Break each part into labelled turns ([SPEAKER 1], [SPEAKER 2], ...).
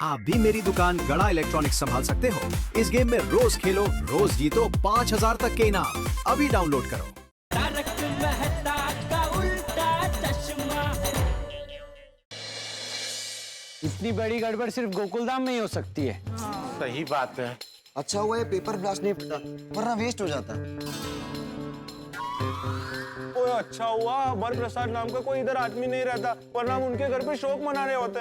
[SPEAKER 1] आप भी मेरी दुकान गड़ा इलेक्ट्रॉनिक्स संभाल सकते हो। इस गेम में रोज खेलो, रोज जीतो 5,000 तक के इनाम। अभी डाउनलोड करो।
[SPEAKER 2] तारक मेहता का उल्टा चश्मा।
[SPEAKER 3] इतनी बड़ी गड़बड़ सिर्फ गोकुलधाम में ही हो सकती है।
[SPEAKER 4] सही बात है।
[SPEAKER 5] अच्छा हुआ ये पेपर ब्लास्ट नहीं फटा, वरना वेस्ट हो जाता।
[SPEAKER 4] ओए अच्छा हुआ अमर प्रसाद नाम का कोई इधर आदमी नहीं रहता, वरना हम उनके घर पे शोक मना रहे होते।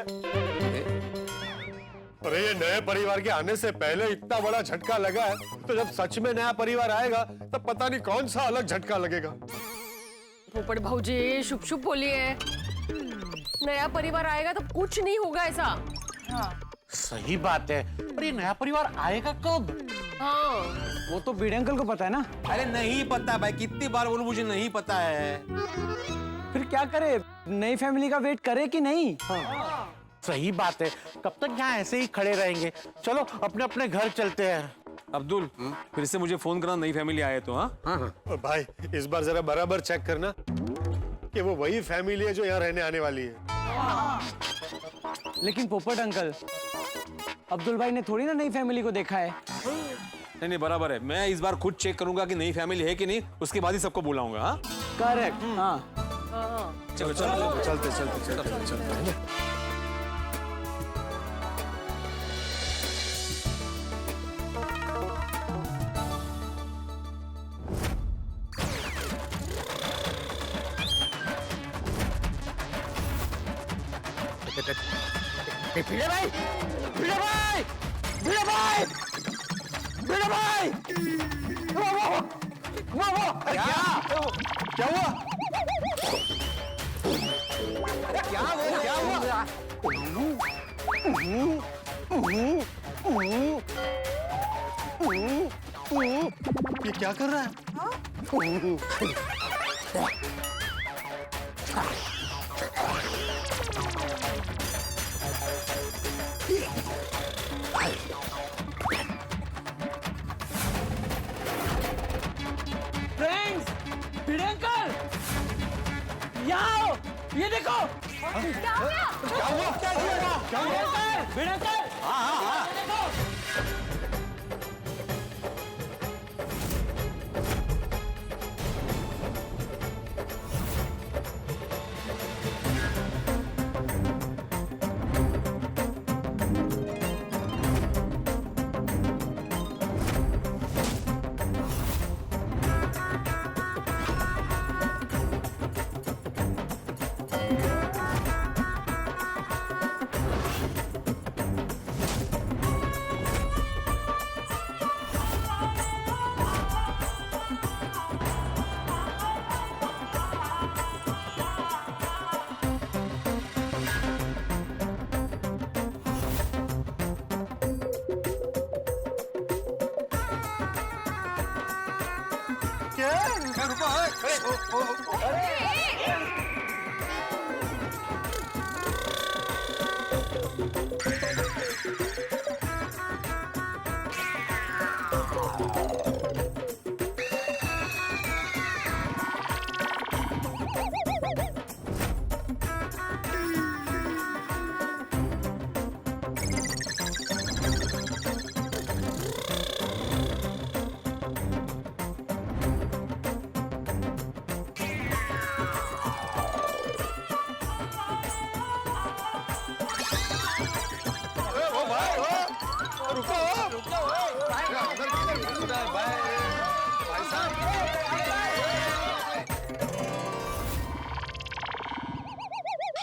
[SPEAKER 6] अरे ये नए परिवार के आने से पहले इतना बड़ा झटका लगा है, तो जब सच में नया परिवार आएगा तब पता नहीं कौन सा अलग झटका लगेगा।
[SPEAKER 7] पोपट भाऊजी शुभ शुभ बोलिए। नया परिवार आएगा तो कुछ नहीं होगा ऐसा। हाँ।
[SPEAKER 4] सही बात है, पर ये नया परिवार आएगा कब?
[SPEAKER 7] हाँ।
[SPEAKER 3] वो तो बीड़े अंकल को पता है ना।
[SPEAKER 8] अरे नहीं पता भाई, कितनी बार बोलूं मुझे नहीं पता है।
[SPEAKER 3] फिर क्या करे, नई फैमिली का वेट करे कि नहीं?
[SPEAKER 4] सही बात है, कब तक यहाँ ऐसे ही खड़े रहेंगे। चलो अपने अपने घर चलते हैं।
[SPEAKER 8] अब्दुल फिर से मुझे फोन करना, नई फैमिली आए तो। हाँ
[SPEAKER 6] और भाई इस बार जरा बराबर चेक करना कि वो वही फैमिली है जो यहाँ रहने आने वाली है।
[SPEAKER 3] लेकिन पोपट अंकल, अब्दुल भाई ने थोड़ी ना नई फैमिली को देखा है।
[SPEAKER 8] नहीं नहीं बराबर है, मैं इस बार खुद चेक करूंगा कि नई फैमिली है कि नहीं, उसके बाद ही सबको बुलाऊंगा। हाँ
[SPEAKER 3] करेक्ट। हाँ
[SPEAKER 8] चलो चलो
[SPEAKER 6] चलते चलते चलते चलते।
[SPEAKER 3] भिड़े भाई, भिड़े भाई, भिड़े भाई, भिड़े भाई, वो
[SPEAKER 6] क्या हुआ?
[SPEAKER 3] क्या हुआ?
[SPEAKER 6] ये क्या कर रहा है?
[SPEAKER 3] फ्रेंड्स, भिड़े अंकल, यहाँ आओ, ये देखो।
[SPEAKER 7] क्या हो गया?
[SPEAKER 6] क्या हुआ? क्या हुआ? क्या हुआ?
[SPEAKER 3] भिड़े अंकल, हाँ, देखो।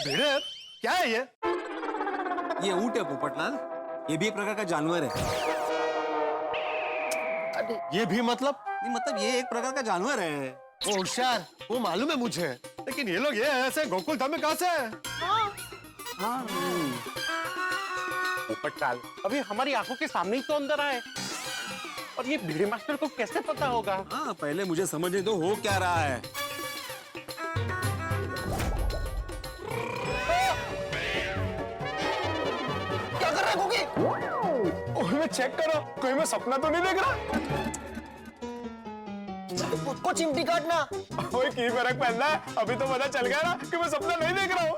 [SPEAKER 6] भिड़े, क्या है ये?
[SPEAKER 8] ये ऊंट है पोपटलाल, ये भी एक प्रकार का जानवर है।
[SPEAKER 6] ये भी मतलब?
[SPEAKER 8] नहीं मतलब ये एक प्रकार का जानवर है।
[SPEAKER 6] वो होशियार, वो मालूम है मुझे, लेकिन ये लोग ये ऐसे गोकुल धाम में कहाँ से है?
[SPEAKER 4] पोपटलाल, अभी हमारी आंखों के सामने ही तो अंदर आए, और ये भिड़े मास्टर को कैसे पता होगा?
[SPEAKER 8] हाँ पहले मुझे समझने दो हो क्या रहा है।
[SPEAKER 5] क्या कर रहा है कुकी?
[SPEAKER 6] ओए चेक करो, कोई मैं सपना तो नहीं देख रहा?
[SPEAKER 5] उसको चिमटी काटना।
[SPEAKER 6] ओए की फर्क पड़ता है, अभी तो पता चल गया ना कि मैं सपना नहीं देख रहा हूँ।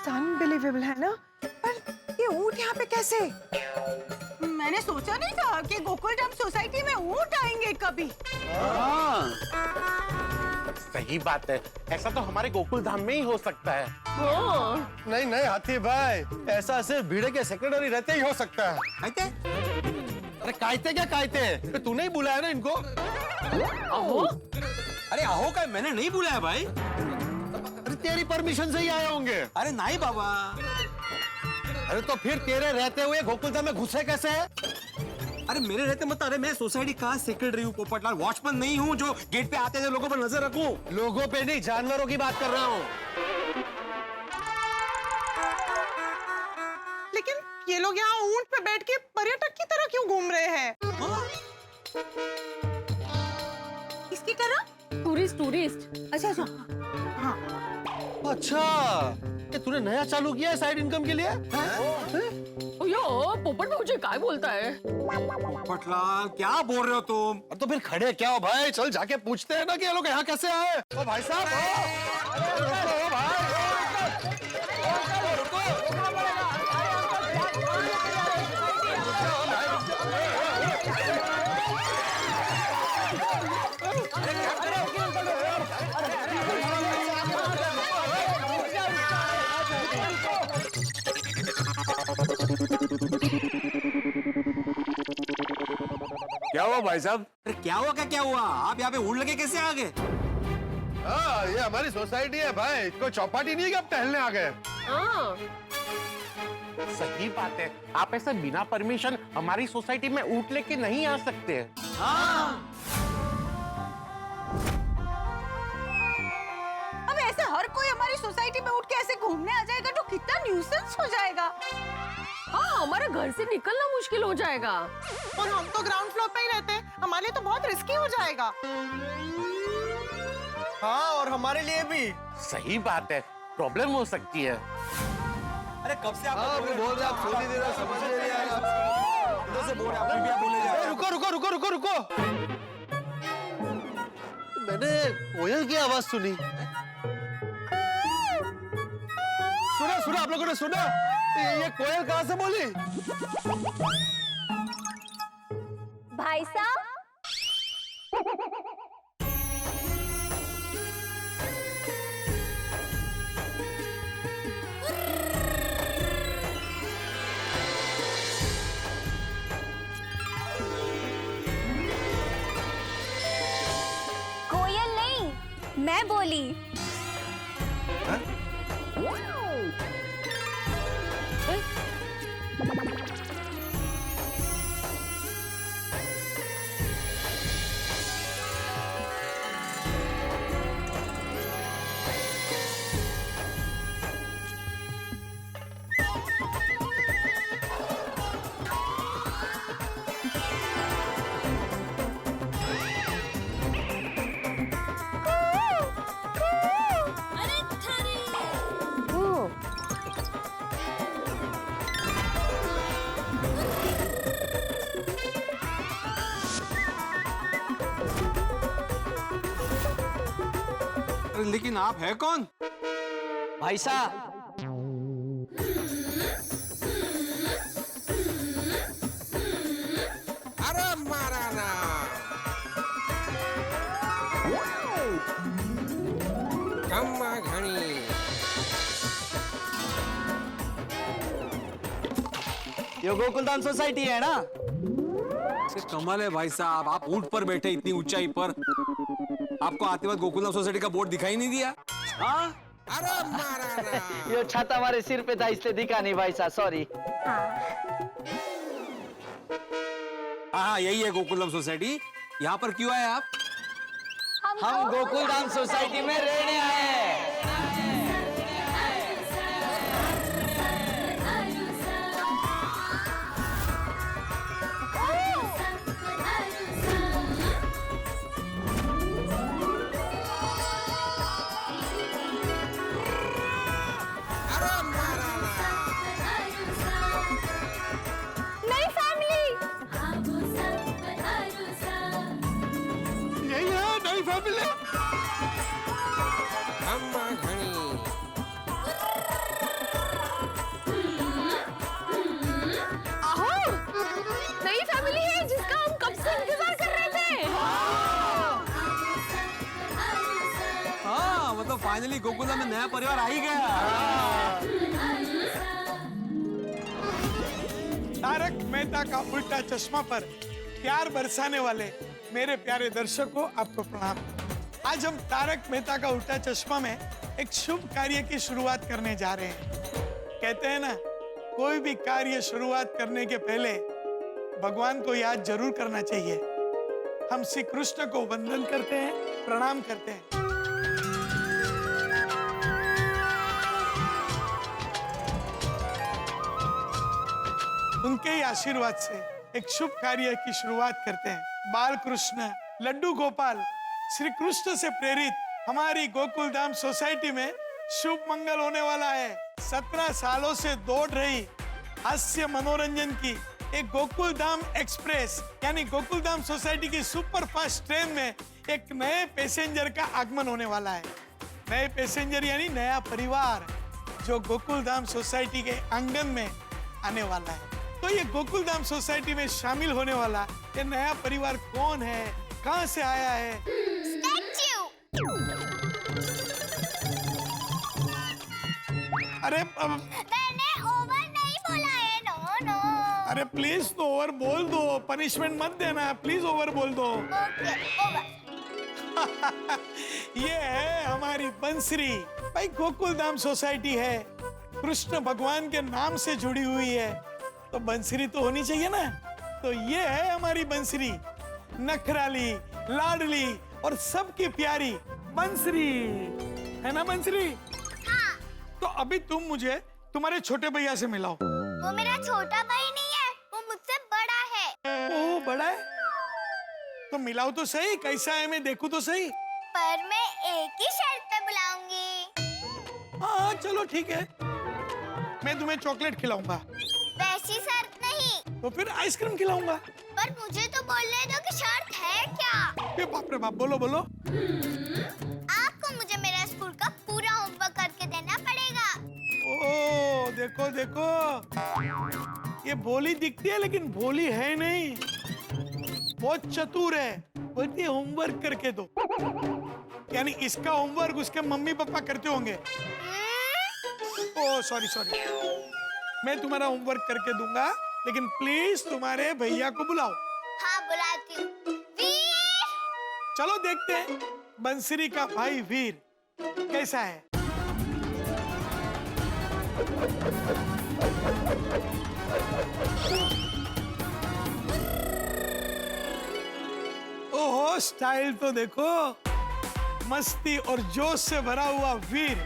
[SPEAKER 9] अनबिलीवेबल है ना, पर ये ऊंट यहाँ पे कैसे? मैंने सोचा नहीं था कि गोकुलधाम सोसाइटी में ऊंट आएंगे कभी।
[SPEAKER 4] सही बात है, ऐसा तो हमारे गोकुल धाम में ही हो सकता है।
[SPEAKER 6] नहीं नहीं हाथी भाई, ऐसा सिर्फ भीड़े के सेक्रेटरी रहते ही हो सकता है।
[SPEAKER 8] कहते
[SPEAKER 6] अरे कायते क्या कायते, तूने ही बुलाया ना इनको।
[SPEAKER 7] अहो,
[SPEAKER 8] अरे आहो का मैंने नहीं बुलाया भाई।
[SPEAKER 6] अरे तेरी परमिशन से ही आए होंगे।
[SPEAKER 8] अरे नहीं बाबा।
[SPEAKER 6] अरे तो फिर तेरे रहते हुए गोकुलधाम में घुसे कैसे है?
[SPEAKER 8] अरे मेरे रहते मत, अरे मैं सोसाइटी का सेक्रेटरी हूँ पोपटलाल, वॉचमैन नहीं हूँ जो गेट पे आते थे लोगों पर नजर रखूं।
[SPEAKER 6] लोगों पे नहीं, जानवरों की बात कर रहा हूँ।
[SPEAKER 9] लेकिन ये लोग यहाँ ऊंट पे बैठ के पर्यटक की तरह क्यों घूम रहे हैं? किसकी तरह?
[SPEAKER 7] टूरिस्ट।
[SPEAKER 9] अच्छा अच्छा, हाँ।
[SPEAKER 6] अच्छा, ये तूने नया चालू किया है साइड इनकम के लिए?
[SPEAKER 7] यो पोपट भाऊजी काय बोलता है?
[SPEAKER 8] पोपटलाल क्या बोल रहे हो तुम?
[SPEAKER 6] तो फिर खड़े क्या हो भाई, चल जाके पूछते हैं ना कि ये लोग यहाँ कैसे आए। ओ भाई साहब, अरे रुको भाई।
[SPEAKER 8] क्या हुआ भाई साहब? अरे क्या हुआ क्या हुआ? आप यहाँ पे ऊँट लगे कैसे आ गए?
[SPEAKER 6] हाँ, ये हमारी सोसाइटी है भाई, कोई चौपाटी नहीं है कि आप टहलने आ गए।
[SPEAKER 7] हाँ,
[SPEAKER 4] सही बात है, आप ऐसे बिना परमिशन हमारी सोसाइटी में ऊँट लेके नहीं आ सकते।
[SPEAKER 9] अब ऐसे हर कोई हमारी सोसाइटी में उठ के ऐसे घूमने आ जाएगा तो कितना न्यूसेंस हो जाएगा।
[SPEAKER 7] हाँ, हमारा घर से निकलना मुश्किल हो जाएगा।
[SPEAKER 9] और हम तो ग्राउंड फ्लोर पे ही रहते हैं, हमारे लिए तो बहुत रिस्की हो जाएगा।
[SPEAKER 5] हाँ, और हमारे लिए भी।
[SPEAKER 4] सही बात है, प्रॉब्लम हो सकती है।
[SPEAKER 8] अरे कब से आप
[SPEAKER 5] बोल रहे, आप सुन ही दे रहे, समझ नहीं रहे आप।
[SPEAKER 8] इधर से बोल रहे, आप फिर भी आप बोले जा रहे हो।
[SPEAKER 6] रुको रुको रुको रुको रुको, मैंने कोयल की आवाज सुनी। सुना सुना, आप लोगों ने सुना? ये कोयल कहाँ से बोली?
[SPEAKER 10] भाई साहब, कोयल नहीं, मैं बोली।
[SPEAKER 8] लेकिन आप है कौन?
[SPEAKER 3] भाई साहब,
[SPEAKER 6] अरे माराना,
[SPEAKER 3] कम्मा घनी। ये गोकुलधाम सोसाइटी है ना?
[SPEAKER 8] कमाल है भाई साहब, आप ऊंट पर बैठे इतनी ऊंचाई पर, आपको आते वक्त गोकुलधाम सोसाइटी का बोर्ड दिखाई नहीं दिया?
[SPEAKER 3] हाँ? ये छत हमारे सिर पे था इसलिए दिखा नहीं भाई साहब, सॉरी।
[SPEAKER 8] हाँ, यही है गोकुलधाम सोसाइटी। यहाँ पर क्यों आए आप?
[SPEAKER 3] हम गोकुलधाम सोसाइटी में रहने आए हैं।
[SPEAKER 10] नई फैमिली।
[SPEAKER 6] यही है नई फैमिली।
[SPEAKER 3] हम
[SPEAKER 8] फाइनली गोकुलधाम में नया परिवार आ ही गया।
[SPEAKER 11] तारक मेहता का उल्टा चश्मा पर प्यार बरसाने वाले मेरे प्यारे दर्शकों, आपको प्रणाम। आज हम तारक मेहता का उल्टा चश्मा में एक शुभ कार्य की शुरुआत करने जा रहे हैं। कहते हैं ना, कोई भी कार्य शुरुआत करने के पहले भगवान को याद जरूर करना चाहिए। हम श्री कृष्ण को वंदन करते हैं, प्रणाम करते हैं। उनके ही आशीर्वाद से एक शुभ कार्य की शुरुआत करते हैं। बाल कृष्ण लड्डू गोपाल श्री कृष्ण से प्रेरित हमारी गोकुलधाम सोसाइटी में शुभ मंगल होने वाला है। 17 सालों से दौड़ रही हास्य मनोरंजन की एक गोकुलधाम एक्सप्रेस यानी गोकुलधाम सोसाइटी की सुपर फास्ट ट्रेन में एक नए पैसेंजर का आगमन होने वाला है। नए पैसेंजर यानी नया परिवार जो गोकुलधाम सोसाइटी के आंगन में आने वाला है। तो ये गोकुलधाम सोसाइटी में शामिल होने वाला ये नया परिवार कौन है, कहां से आया है? अरे
[SPEAKER 10] मैंने ओवर नहीं बोला है। No no.
[SPEAKER 11] अरे प्लीज तो ओवर बोल दो, पनिशमेंट मत देना, प्लीज ओवर बोल दो।
[SPEAKER 10] Okay, over.
[SPEAKER 11] ये है हमारी बंसरी। भाई गोकुलधाम सोसाइटी है, कृष्ण भगवान के नाम से जुड़ी हुई है, तो बंसरी तो होनी चाहिए ना। तो ये है हमारी बंसरी, नखराली, लाडली और सबकी प्यारी बंसरी, है ना बंसरी?
[SPEAKER 10] हाँ।
[SPEAKER 11] तो अभी तुम मुझे तुम्हारे छोटे भैया से मिलाओ।
[SPEAKER 10] वो मेरा छोटा भाई नहीं है, वो मुझसे बड़ा है।
[SPEAKER 11] ओ बड़ा है? तो मिलाओ तो सही, कैसा है मैं देखूं तो सही।
[SPEAKER 10] पर मैं एक ही शर्त पे बुलाऊंगी।
[SPEAKER 11] हाँ चलो ठीक है, मैं तुम्हें चॉकलेट खिलाऊंगा।
[SPEAKER 10] वैसी शर्त नहीं।
[SPEAKER 11] तो फिर आइसक्रीम खिलाऊंगा।
[SPEAKER 10] पर मुझे तो बोलने दो कि शर्त है क्या?
[SPEAKER 11] ये बाप रे बाप, बोलो बोलो।
[SPEAKER 10] आपको मुझे मेरा स्कूल का पूरा होमवर्क करके देना पड़ेगा।
[SPEAKER 11] ओ देखो देखो, ये भोली दिखती है लेकिन भोली है नहीं, बहुत चतुर है। बोलती है होमवर्क करके दो, यानी इसका होमवर्क उसके मम्मी पापा करते होंगे। ओ सॉरी सॉरी, मैं तुम्हारा होमवर्क करके दूंगा, लेकिन प्लीज तुम्हारे भैया को बुलाओ।
[SPEAKER 10] हाँ बुलाती हूँ। वीर!
[SPEAKER 11] चलो देखते हैं बंसरी का भाई वीर कैसा है। ओहो स्टाइल तो देखो, मस्ती और जोश से भरा हुआ वीर।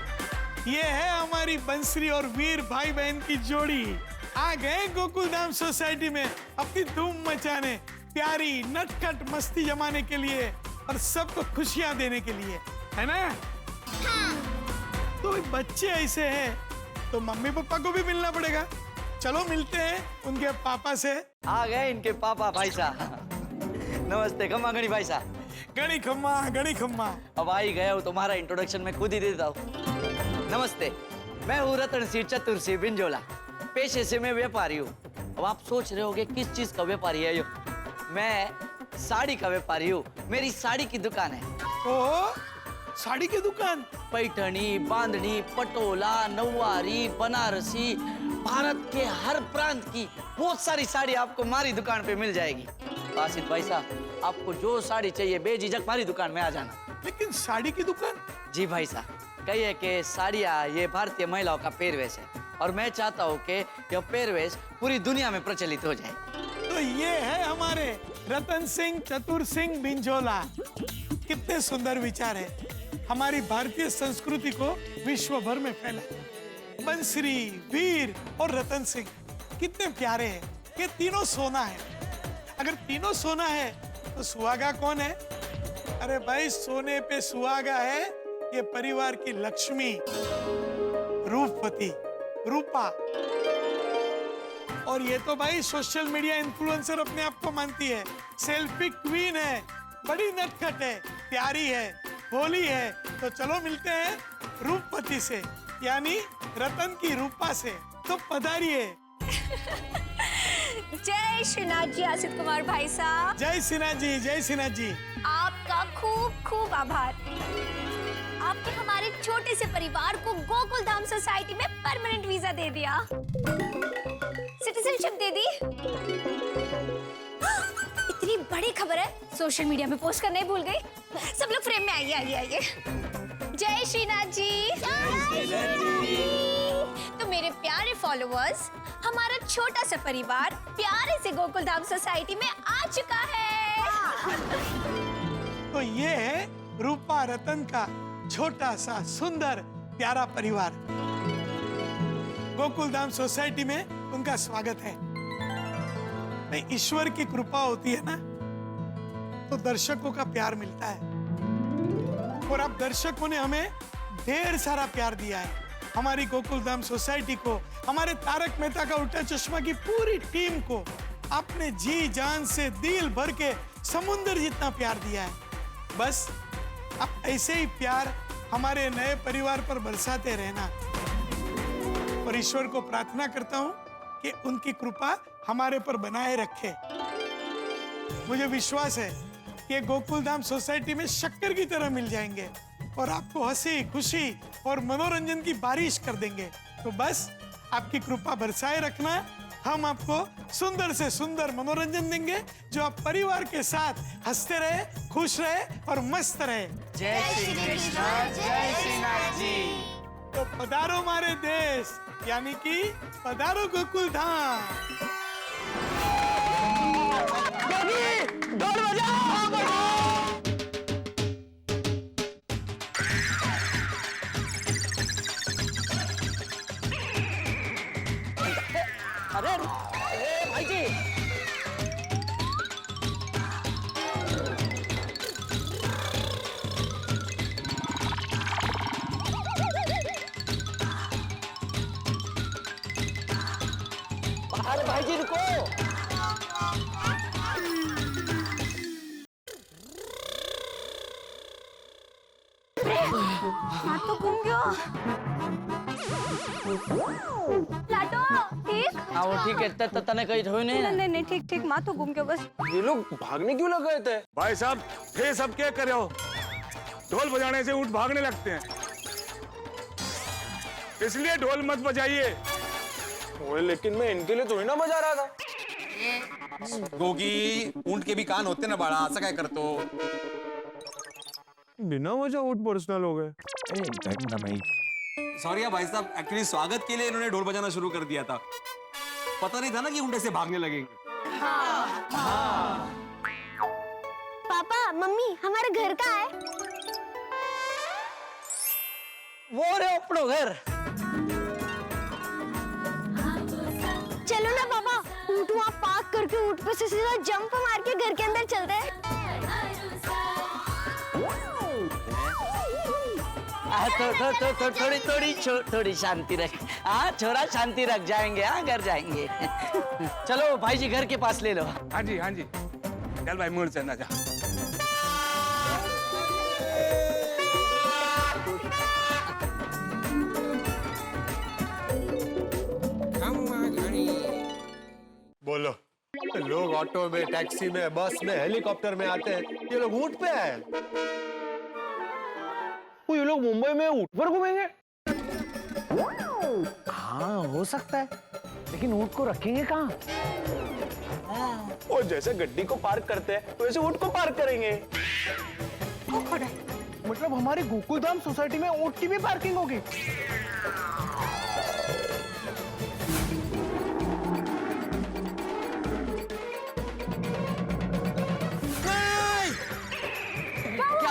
[SPEAKER 11] ये है हमारी बंसरी और वीर भाई बहन की जोड़ी। आ गए गोकुलधाम सोसाइटी में अपनी धूम मचाने, प्यारी नटखट मस्ती जमाने के लिए और सबको खुशियां देने के लिए, है ना? तो बच्चे ऐसे हैं तो मम्मी पापा को भी मिलना पड़ेगा। चलो मिलते हैं उनके पापा से।
[SPEAKER 3] आ गए इनके पापा भाई साहब। नमस्ते खम्मा गणी भाई साहब।
[SPEAKER 11] गणी खम्मा, गणी खम्मा।
[SPEAKER 3] अब आ ही गया हूँ, तुम्हारा इंट्रोडक्शन मैं खुद ही देता हूँ। नमस्ते, मैं हूँ रतन सिंह चतुर सिंह बिंजोला। पेशे से मैं व्यापारी हूँ। अब आप सोच रहे होगे किस चीज का व्यापारी है यो? मैं साड़ी का व्यापारी हूँ। मेरी साड़ी की दुकान है।
[SPEAKER 11] ओ साड़ी की दुकान?
[SPEAKER 3] पैठनी, बांधनी, पटोला, नौवारी, बनारसी, भारत के हर प्रांत की बहुत सारी साड़ी आपको हमारी दुकान पे मिल जाएगी। आसिफ भाई साहब, आपको जो साड़ी चाहिए बेझिझक हमारी दुकान में आ जाना।
[SPEAKER 11] लेकिन साड़ी की दुकान?
[SPEAKER 3] जी भाई साहब, कहिए कि साड़ियाँ ये भारतीय महिलाओं का पहरवेश है और मैं चाहता हूँ कि यह पहरवेश पूरी दुनिया में प्रचलित हो जाए।
[SPEAKER 11] तो ये है हमारे रतन सिंह चतुर सिंह बिंजोला। कितने सुंदर विचार है, हमारी भारतीय संस्कृति को विश्व भर में फैला। बंसरी, वीर और रतन सिंह कितने प्यारे हैं। ये तीनों सोना है। अगर तीनों सोना है तो सुहागा कौन है? अरे भाई सोने पे सुहागा है ये परिवार की लक्ष्मी, रूपवती, रूपा। और ये तो भाई सोशल मीडिया इन्फ्लुएंसर अपने आप को मानती है, सेल्फी क्वीन है, बड़ी नटखट है, प्यारी है, भोली है। तो चलो मिलते हैं रूपवती से, यानी रतन की रूपा से। तो पधारिए।
[SPEAKER 10] जय श्रीनाथ जी आसिफ कुमार भाई साहब।
[SPEAKER 11] जय सिन्हा जी, जय सिन्हा जी।
[SPEAKER 10] आपका खूब खूब आभार। आपने हमारे छोटे से परिवार को गोकुल धाम सोसाइटी में परमानेंट वीजा दे दिया, सिटीजनशिप दे दी। इतनी बड़ी खबर है, सोशल मीडिया में पोस्ट करना ही भूल गई। सब लोग फ्रेम में आइए आइए आइए। जय श्रीनाथ जी। तो मेरे प्यारे फॉलोअर्स, हमारा छोटा सा परिवार प्यारे से गोकुल धाम सोसाइटी में आ चुका है।
[SPEAKER 11] तो ये है रूपा रतन का छोटा सा सुंदर प्यारा परिवार। गोकुल धाम सोसाइटी में उनका स्वागत है। नहीं, ईश्वर की कृपा होती है ना, तो दर्शकों का प्यार मिलता है। और अब दर्शकों ने हमें ढेर सारा प्यार दिया है। हमारी गोकुल धाम सोसाइटी को, हमारे तारक मेहता का उल्टा चश्मा की पूरी टीम को आपने जी जान से दिल भर के समुंदर जितना प्यार दिया है। बस अब ऐसे ही प्यार हमारे नए परिवार पर बरसाते रहना। और ईश्वर को प्रार्थना करता हूँ कि उनकी कृपा हमारे पर बनाए रखे। मुझे विश्वास है कि गोकुल धाम सोसाइटी में शक्कर की तरह मिल जाएंगे और आपको हंसी खुशी और मनोरंजन की बारिश कर देंगे। तो बस आपकी कृपा बरसाए रखना। हम आपको सुंदर से सुंदर मनोरंजन देंगे, जो आप परिवार के साथ हंसते रहे, खुश रहे और मस्त रहे।
[SPEAKER 3] जय श्री कृष्ण, जय श्रीनाथ जी।
[SPEAKER 11] तो पधारो हमारे देश, यानी कि पधारो गोकुल धाम।
[SPEAKER 3] ढोल बजाओ। अरे भाई जी, अरे भाई जी रुको।
[SPEAKER 10] हाथ तो घूम गया। लाडो ठीक?
[SPEAKER 3] हाँ वो ठीक है, तने कहीं धोई नहीं ना?
[SPEAKER 10] नहीं ठीक ठीक, माँ तो घूम गया बस।
[SPEAKER 6] ये लोग भागने क्यों लग गए थे? भाई साहब, फिर सब क्या कर रहे हो? ढोल बजाने से ऊँट भागने लगते हैं, इसलिए ढोल मत बजाइए। ओए, लेकिन मैं इनके लिए तो ही ना बजा रहा था।
[SPEAKER 8] गोगी, ऊँट के भी कान होते ना बड़ा, ऐसा क्या करते हो?
[SPEAKER 6] बिना वजह ऊँट पर्सनल हो गए।
[SPEAKER 8] सॉरी भाई साहब, एक्चुअली स्वागत के लिए इन्होंने ढोल बजाना शुरू कर दिया था। पता नहीं था ना कि ऊँट ऐसे भागने लगेंगे।
[SPEAKER 10] पापा मम्मी, हमारा घर कहाँ है?
[SPEAKER 3] वो रे अपनो घर।
[SPEAKER 10] चलो ना पापा, ऊँट वहाँ पार्क करके ऊँट पे से सीधा जंप मार के घर के अंदर चलते हैं।
[SPEAKER 3] थोड़ी शांति रख। हाँ छोरा, शांति रख, जाएंगे। हाँ घर जाएंगे। चलो भाई जी, घर के पास ले लो।
[SPEAKER 6] हाँ जी हाँ जी, चल भाई मुड़ चलना जा। बोलो, लोग ऑटो में, टैक्सी में, बस में, हेलीकॉप्टर में आते हैं, ये लोग ऊँट पे आए।
[SPEAKER 5] ये लोग मुंबई में ऊँट पर घूमेंगे?
[SPEAKER 3] हाँ हो सकता है, लेकिन ऊँट को रखेंगे कहाँ?
[SPEAKER 5] और जैसे गड्डी को पार्क करते हैं, तो वैसे ऊँट को पार्क करेंगे। मतलब हमारी गोकुल धाम सोसाइटी में ऊँट की भी पार्किंग होगी?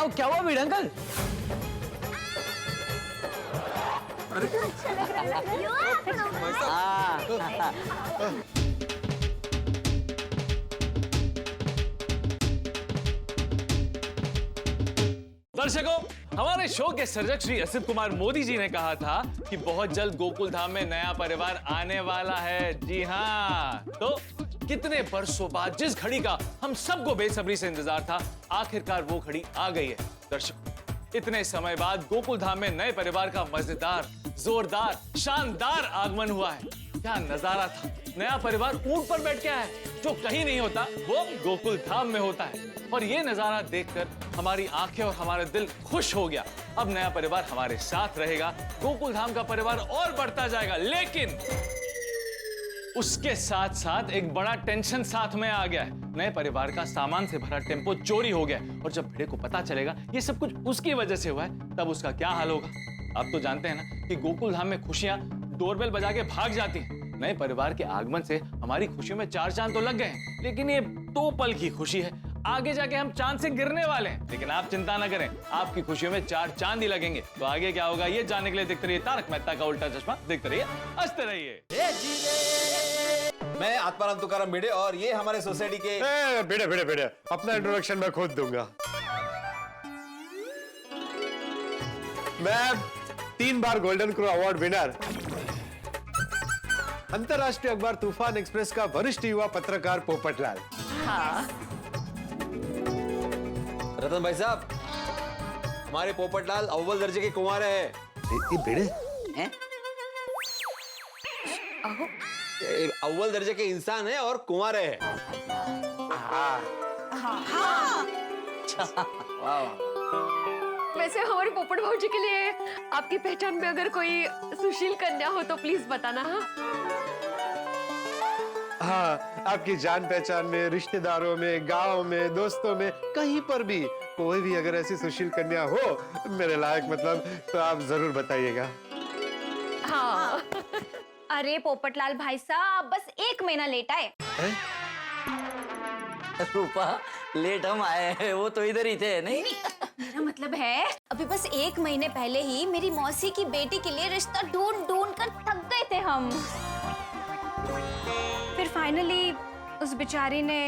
[SPEAKER 3] क्या हुआ भिड़ अंकल?
[SPEAKER 12] दर्शकों, हमारे शो के सर्जक श्री असित कुमार मोदी जी ने कहा था कि बहुत जल्द गोकुल धाम में नया परिवार आने वाला है। जी हाँ, तो कितने वर्षों बाद जिस घड़ी का हम सबको बेसब्री से इंतजार था, आखिरकार वो घड़ी आ गई है। दर्शकों, इतने समय बाद गोकुल धाम में नए परिवार का मजेदार, जोरदार, शानदार आगमन हुआ है। क्या नजारा था। नया परिवार ऊंट पर बैठ के आया है। जो कहीं नहीं होता वो गोकुल धाम में होता है। और ये नजारा देखकर हमारी आंखें और हमारा दिल खुश हो गया। अब नया परिवार हमारे साथ रहेगा, गोकुल धाम का परिवार और बढ़ता जाएगा। लेकिन उसके साथ साथ एक बड़ा टेंशन साथ में आ गया है। नए परिवार का सामान से भरा टेम्पो चोरी हो गया है। और जब भिड़े को पता चलेगा ये सब कुछ उसकी वजह से हुआ है, तब उसका क्या हाल होगा। आप तो जानते हैं ना कि गोकुल धाम में खुशियां डोरबेल बजा के भाग जाती हैं। नए परिवार के आगमन से हमारी खुशियों में 4 चांद तो लग गए हैं, लेकिन ये 2 पल की खुशी है। आगे जाके हम चांद से गिरने वाले हैं। लेकिन आप चिंता ना करें, आपकी खुशियों में 4 चांद ही लगेंगे। तो आगे क्या होगा ये जानने के लिए देखते रहिए तारक मेहता का उल्टा चश्मा। देखते रहिए, हंसते रहिए।
[SPEAKER 8] मैं आत्माराम तुकाराम भिड़े और ये हमारे सोसाइटी के
[SPEAKER 6] भिड़े अपना इंट्रोडक्शन मैं खुद दूंगा। मैं 3 बार गोल्डन क्रो अवार्ड विनर, अंतरराष्ट्रीय अखबार तूफान एक्सप्रेस का वरिष्ठ युवा पत्रकार पोपटलाल।
[SPEAKER 7] हाँ।
[SPEAKER 8] रतन भाई साहब, हमारे पोपटलाल अव्वल दर्जे के कुंवार है।
[SPEAKER 6] भिड़े
[SPEAKER 3] हैं?
[SPEAKER 8] अव्वल दर्जे के इंसान है और कुंवार है।
[SPEAKER 7] वैसे हमारे पोपट भाऊ जी के लिए आपकी पहचान में अगर कोई सुशील कन्या हो तो प्लीज बताना।
[SPEAKER 6] हाँ, आपकी जान पहचान में, रिश्तेदारों में, गांव में, दोस्तों में, कहीं पर भी कोई भी अगर ऐसी सुशील कन्या हो मेरे लायक मतलब, तो आप जरूर बताइएगा।
[SPEAKER 7] हाँ।
[SPEAKER 10] अरे पोपटलाल भाई साहब, बस 1 महीना लेट आए।
[SPEAKER 3] रूपा, लेट हम आए हैं, वो तो इधर ही थे। नहीं
[SPEAKER 10] मेरा मतलब है अभी बस 1 महीने पहले ही मेरी मौसी की बेटी के लिए रिश्ता ढूंढ ढूंढ कर थक गए थे हम। फिर फाइनली उस बेचारी ने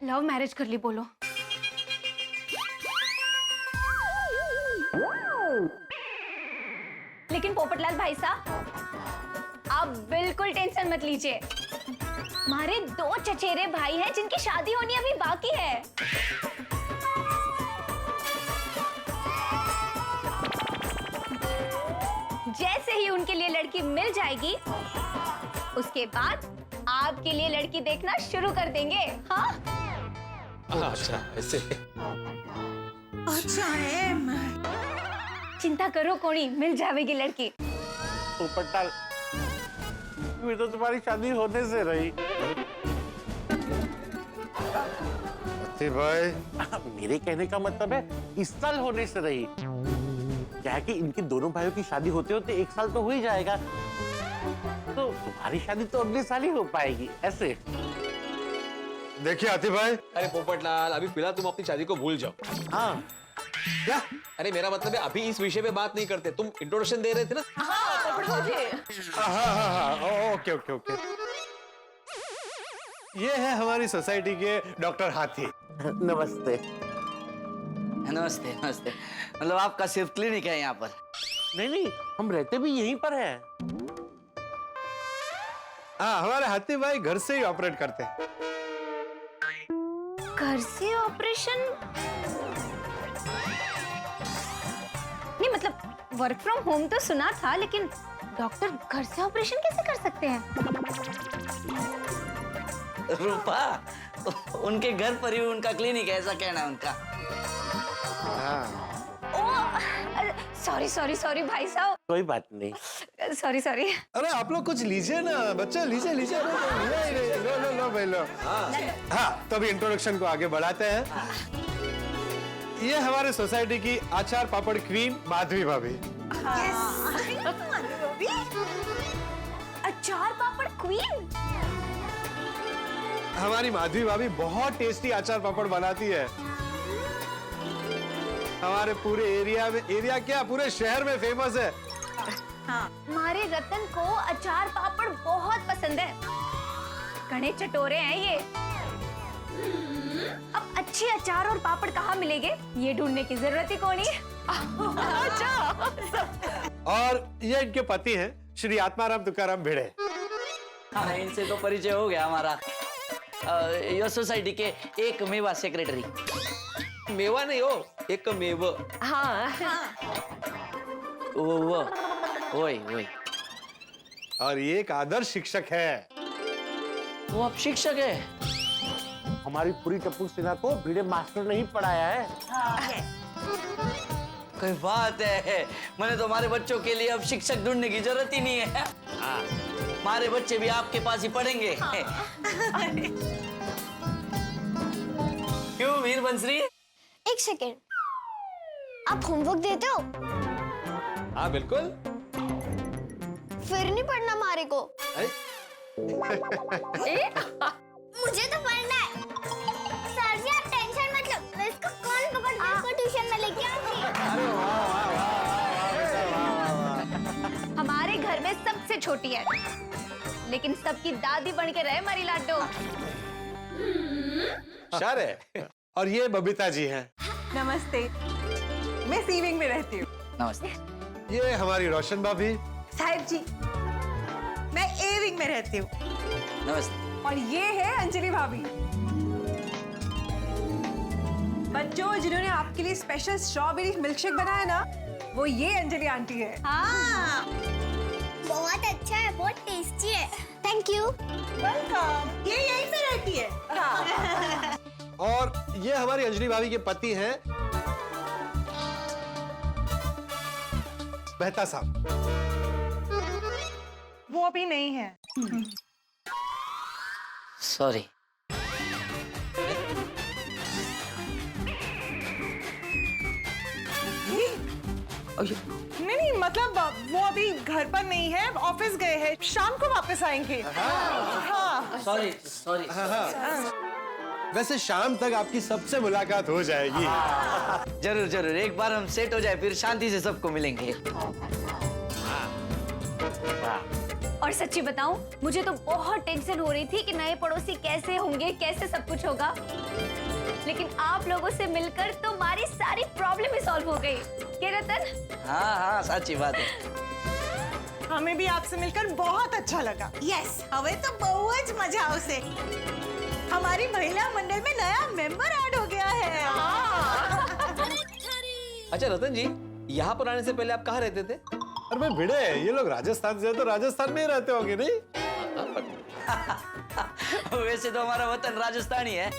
[SPEAKER 10] लव मैरिज कर ली। बोलो। लेकिन पोपटलाल भाई साहब, आप बिल्कुल टेंशन मत लीजिए। हमारे 2 चचेरे भाई हैं जिनकी शादी होनी अभी बाकी है। जैसे ही उनके लिए लड़की मिल जाएगी, उसके बाद आपके लिए लड़की देखना शुरू कर देंगे। हाँ?
[SPEAKER 8] अच्छा, ऐसे।
[SPEAKER 9] अच्छा है।
[SPEAKER 10] चिंता करो कोणी, मिल जाएगी लड़की।
[SPEAKER 4] पोपटलाल, ये तो तुम्हारी शादी होने से रही।
[SPEAKER 6] भाई,
[SPEAKER 4] मेरे कहने का मतलब है इस साल होने से रही। क्या है कि इनके दोनों भाइयों की शादी होते होते 1 साल तो हो ही जाएगा, तो तुम्हारी शादी तो अगले साल ही हो पाएगी। ऐसे
[SPEAKER 6] देखिए आतिफ भाई।
[SPEAKER 8] अरे पोपटलाल, अभी फिलहाल तुम अपनी शादी को भूल जाओ।
[SPEAKER 4] हाँ,
[SPEAKER 8] क्या? अरे मेरा मतलब है अभी इस विषय पे बात नहीं करते। तुम इंट्रोडक्शन दे रहे थे ना।
[SPEAKER 6] हाँ, ओके। ये है हमारी सोसाइटी के डॉक्टर हाथी।
[SPEAKER 4] नमस्ते।
[SPEAKER 3] नमस्ते। मतलब आपका सिर्फ क्लिनिक है यहाँ पर?
[SPEAKER 4] नहीं, हम रहते भी यहीं पर है।
[SPEAKER 6] हाँ, हमारे हाथी भाई घर से ही ऑपरेट करते हैं।
[SPEAKER 10] घर से ऑपरेशन? नहीं मतलब वर्क फ्रॉम होम तो सुना था, लेकिन डॉक्टर घर से ऑपरेशन कैसे कर सकते हैं?
[SPEAKER 3] रूपा, उनके घर पर ही उनका क्लिनिक है, ऐसा कहना है उनका।
[SPEAKER 10] सॉरी भाई साहब।
[SPEAKER 4] कोई बात नहीं।
[SPEAKER 10] सॉरी।
[SPEAKER 6] अरे आप लोग कुछ लीजिए ना बच्चे, लीजिए। लो भाई लो। हाँ, तो अभी इंट्रोडक्शन को आगे बढ़ाते हैं। ये हमारे सोसाइटी की अचार पापड़ क्वीन माधवी भाभी।
[SPEAKER 10] अचार पापड़ क्वीन?
[SPEAKER 6] हमारी माधवी भाभी बहुत टेस्टी अचार पापड़ बनाती है। हमारे पूरे एरिया क्या पूरे शहर में फेमस है।
[SPEAKER 10] हमारे रतन को अचार पापड़ बहुत पसंद है। घने चटोरे हैं ये। अब अच्छे अचार और पापड़ कहाँ मिलेंगे, ये ढूंढने की जरूरत ही कौन है।
[SPEAKER 6] और ये इनके पति हैं श्री आत्माराम तुकाराम भिड़े।
[SPEAKER 3] हाँ, इनसे तो परिचय हो गया हमारा। यो सोसाइटी के एक मेवा सेक्रेटरी।
[SPEAKER 8] मेवा नहीं हो, एक मेव।
[SPEAKER 7] हाँ।
[SPEAKER 3] वही।
[SPEAKER 6] और ये एक आदर्श शिक्षक है।
[SPEAKER 3] वो अब शिक्षक है।
[SPEAKER 4] हमारी पूरी टप्पू सेना को भिड़े मास्टर ने ही पढ़ाया है।
[SPEAKER 3] कोई बात है, मैंने तो हमारे बच्चों के लिए अब शिक्षक ढूंढने की जरूरत ही नहीं है। हमारे बच्चे भी आपके पास ही पढ़ेंगे। क्यों वीर बंसरी?
[SPEAKER 10] एक सेकेंड, आप होमवर्क देते हो?
[SPEAKER 8] हाँ बिल्कुल।
[SPEAKER 10] फिर नहीं पढ़ना मारे को? मुझे तो पढ़ना है। सर जी आप टेंशन मत लो, मैं इसको कौन पकड़ के इसको ट्यूशन में लेके आऊंगी। हमारे घर में सबसे छोटी है, लेकिन सबकी दादी बन के रहे हमारी लाडो।
[SPEAKER 6] शार है। और ये बबीता जी हैं।
[SPEAKER 9] नमस्ते, मैं सी विंग में रहती हूँ।
[SPEAKER 3] नमस्ते।
[SPEAKER 6] ये हमारी रोशन भाभी।
[SPEAKER 9] साहिब जी, मैं ए विंग में रहती हूँ।
[SPEAKER 3] नमस्ते।
[SPEAKER 9] और ये है अंजलि भाभी। बच्चों, जिन्होंने आपके लिए स्पेशल स्ट्रॉबेरी मिल्कशेक बनाया ना, वो ये अंजलि आंटी है।
[SPEAKER 10] हाँ, बहुत अच्छा है, बहुत टेस्टी है। Thank you.
[SPEAKER 9] वेलकम। ये यहीं पे रहती है। हाँ।
[SPEAKER 6] और ये हमारी अंजलि भाभी के पति हैं मेहता साहब।
[SPEAKER 9] वो अभी नहीं है।
[SPEAKER 3] सॉरी।
[SPEAKER 9] नहीं, मतलब वो अभी घर पर नहीं है, ऑफिस गए हैं, शाम को वापस आएंगे। हाँ।
[SPEAKER 3] Sorry sorry.
[SPEAKER 6] वैसे शाम तक आपकी सबसे मुलाकात हो जाएगी।
[SPEAKER 3] जरूर जरूर, एक बार हम सेट हो जाए फिर शांति से सबको मिलेंगे।
[SPEAKER 10] और सच्ची बताऊं, मुझे तो बहुत टेंशन हो रही थी कि नए पड़ोसी कैसे होंगे, कैसे सब कुछ होगा, लेकिन आप लोगों से मिलकर तो हमारी सारी प्रॉब्लम ही सॉल्व हो गई। क्या रतन?
[SPEAKER 3] हाँ हाँ, सच्ची बात है।
[SPEAKER 9] हमें भी आपसे मिलकर बहुत अच्छा लगा। यस, हमें तो बहुत मजा आवશે। हमारी महिला मंडल में नया मेंबर ऐड हो गया है।
[SPEAKER 8] अच्छा रतन जी, यहाँ पर आने से पहले आप कहाँ रहते थे?
[SPEAKER 6] अरे भाई भिड़े, ये लोग राजस्थान से हैं तो राजस्थान में ही रहते होंगे नहीं?
[SPEAKER 3] वैसे तो हमारा वतन राजस्थान ही है।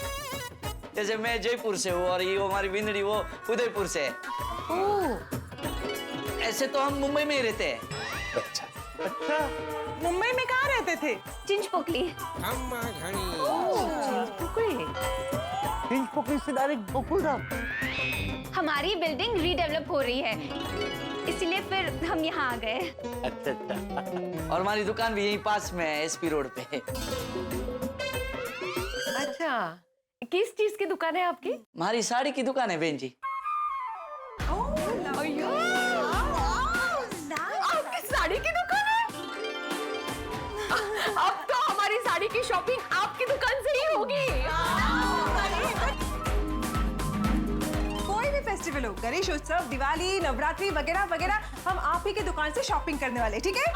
[SPEAKER 3] जैसे मैं जयपुर से हूँ और ये हमारी बिंदड़ी वो उदयपुर से है। ऐसे तो हम मुंबई में ही रहते हैं।
[SPEAKER 6] अच्छा।
[SPEAKER 9] मुंबई में कहाँ रहते थे?
[SPEAKER 10] चिंचपोकली।
[SPEAKER 4] चिंचपोकली से डायरेक्ट गोकुलधाम।
[SPEAKER 10] हमारी बिल्डिंग रीडेवलप हो रही है, इसलिए फिर हम यहाँ आ गए।
[SPEAKER 4] अच्छा अच्छा।
[SPEAKER 3] और हमारी दुकान भी यहीं पास में है, एसपी रोड पे।
[SPEAKER 7] अच्छा, किस चीज की दुकान है आपकी?
[SPEAKER 3] हमारी साड़ी की दुकान है बहन जी।
[SPEAKER 7] आपकी साड़ी की दुकान है? अब तो हमारी साड़ी की शॉपिंग आपकी दुकान से ही होगी।
[SPEAKER 9] कोई भी फेस्टिवल हो, गणेश उत्सव, दिवाली, नवरात्रि वगैरह वगैरह, हम आप ही की दुकान से शॉपिंग करने वाले, ठीक है?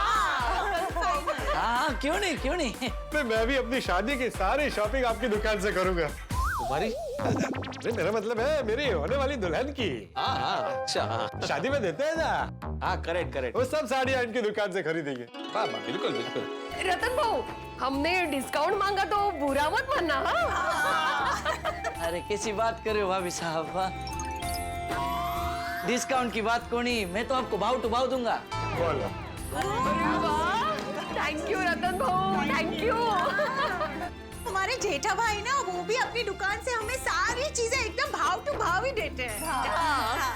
[SPEAKER 3] हाँ, क्यों नहीं क्यों नहीं।
[SPEAKER 6] मैं भी अपनी शादी की सारी शॉपिंग आपकी दुकान से करूंगा।
[SPEAKER 8] तुम्हारी?
[SPEAKER 6] अरे मेरा मतलब है मेरी होने वाली दुल्हन की।
[SPEAKER 8] अच्छा।
[SPEAKER 6] शादी में देते हैं ना,
[SPEAKER 8] हाँ करेक्ट करेक्ट।
[SPEAKER 6] वो सब साड़ियाँ इनकी दुकान से खरीदेंगे।
[SPEAKER 8] हाँ बिल्कुल बिल्कुल।
[SPEAKER 7] रतन भाऊ, हमने डिस्काउंट मांगा तो बुरा मत मानना। हाँ?
[SPEAKER 3] अरे कैसी बात कर रहे हो भाभी साहब? डिस्काउंट की बात कौन ही, मैं तो आपको भाव टू भाव दूंगा।
[SPEAKER 6] बोलो।
[SPEAKER 7] थैंक यू रतन भाऊ, थैंक यू।
[SPEAKER 9] हमारे जेठा भाई ना, वो भी अपनी दुकान से हमें सारी चीजें एकदम भाव टू भाव ही देते हैं। हाँ।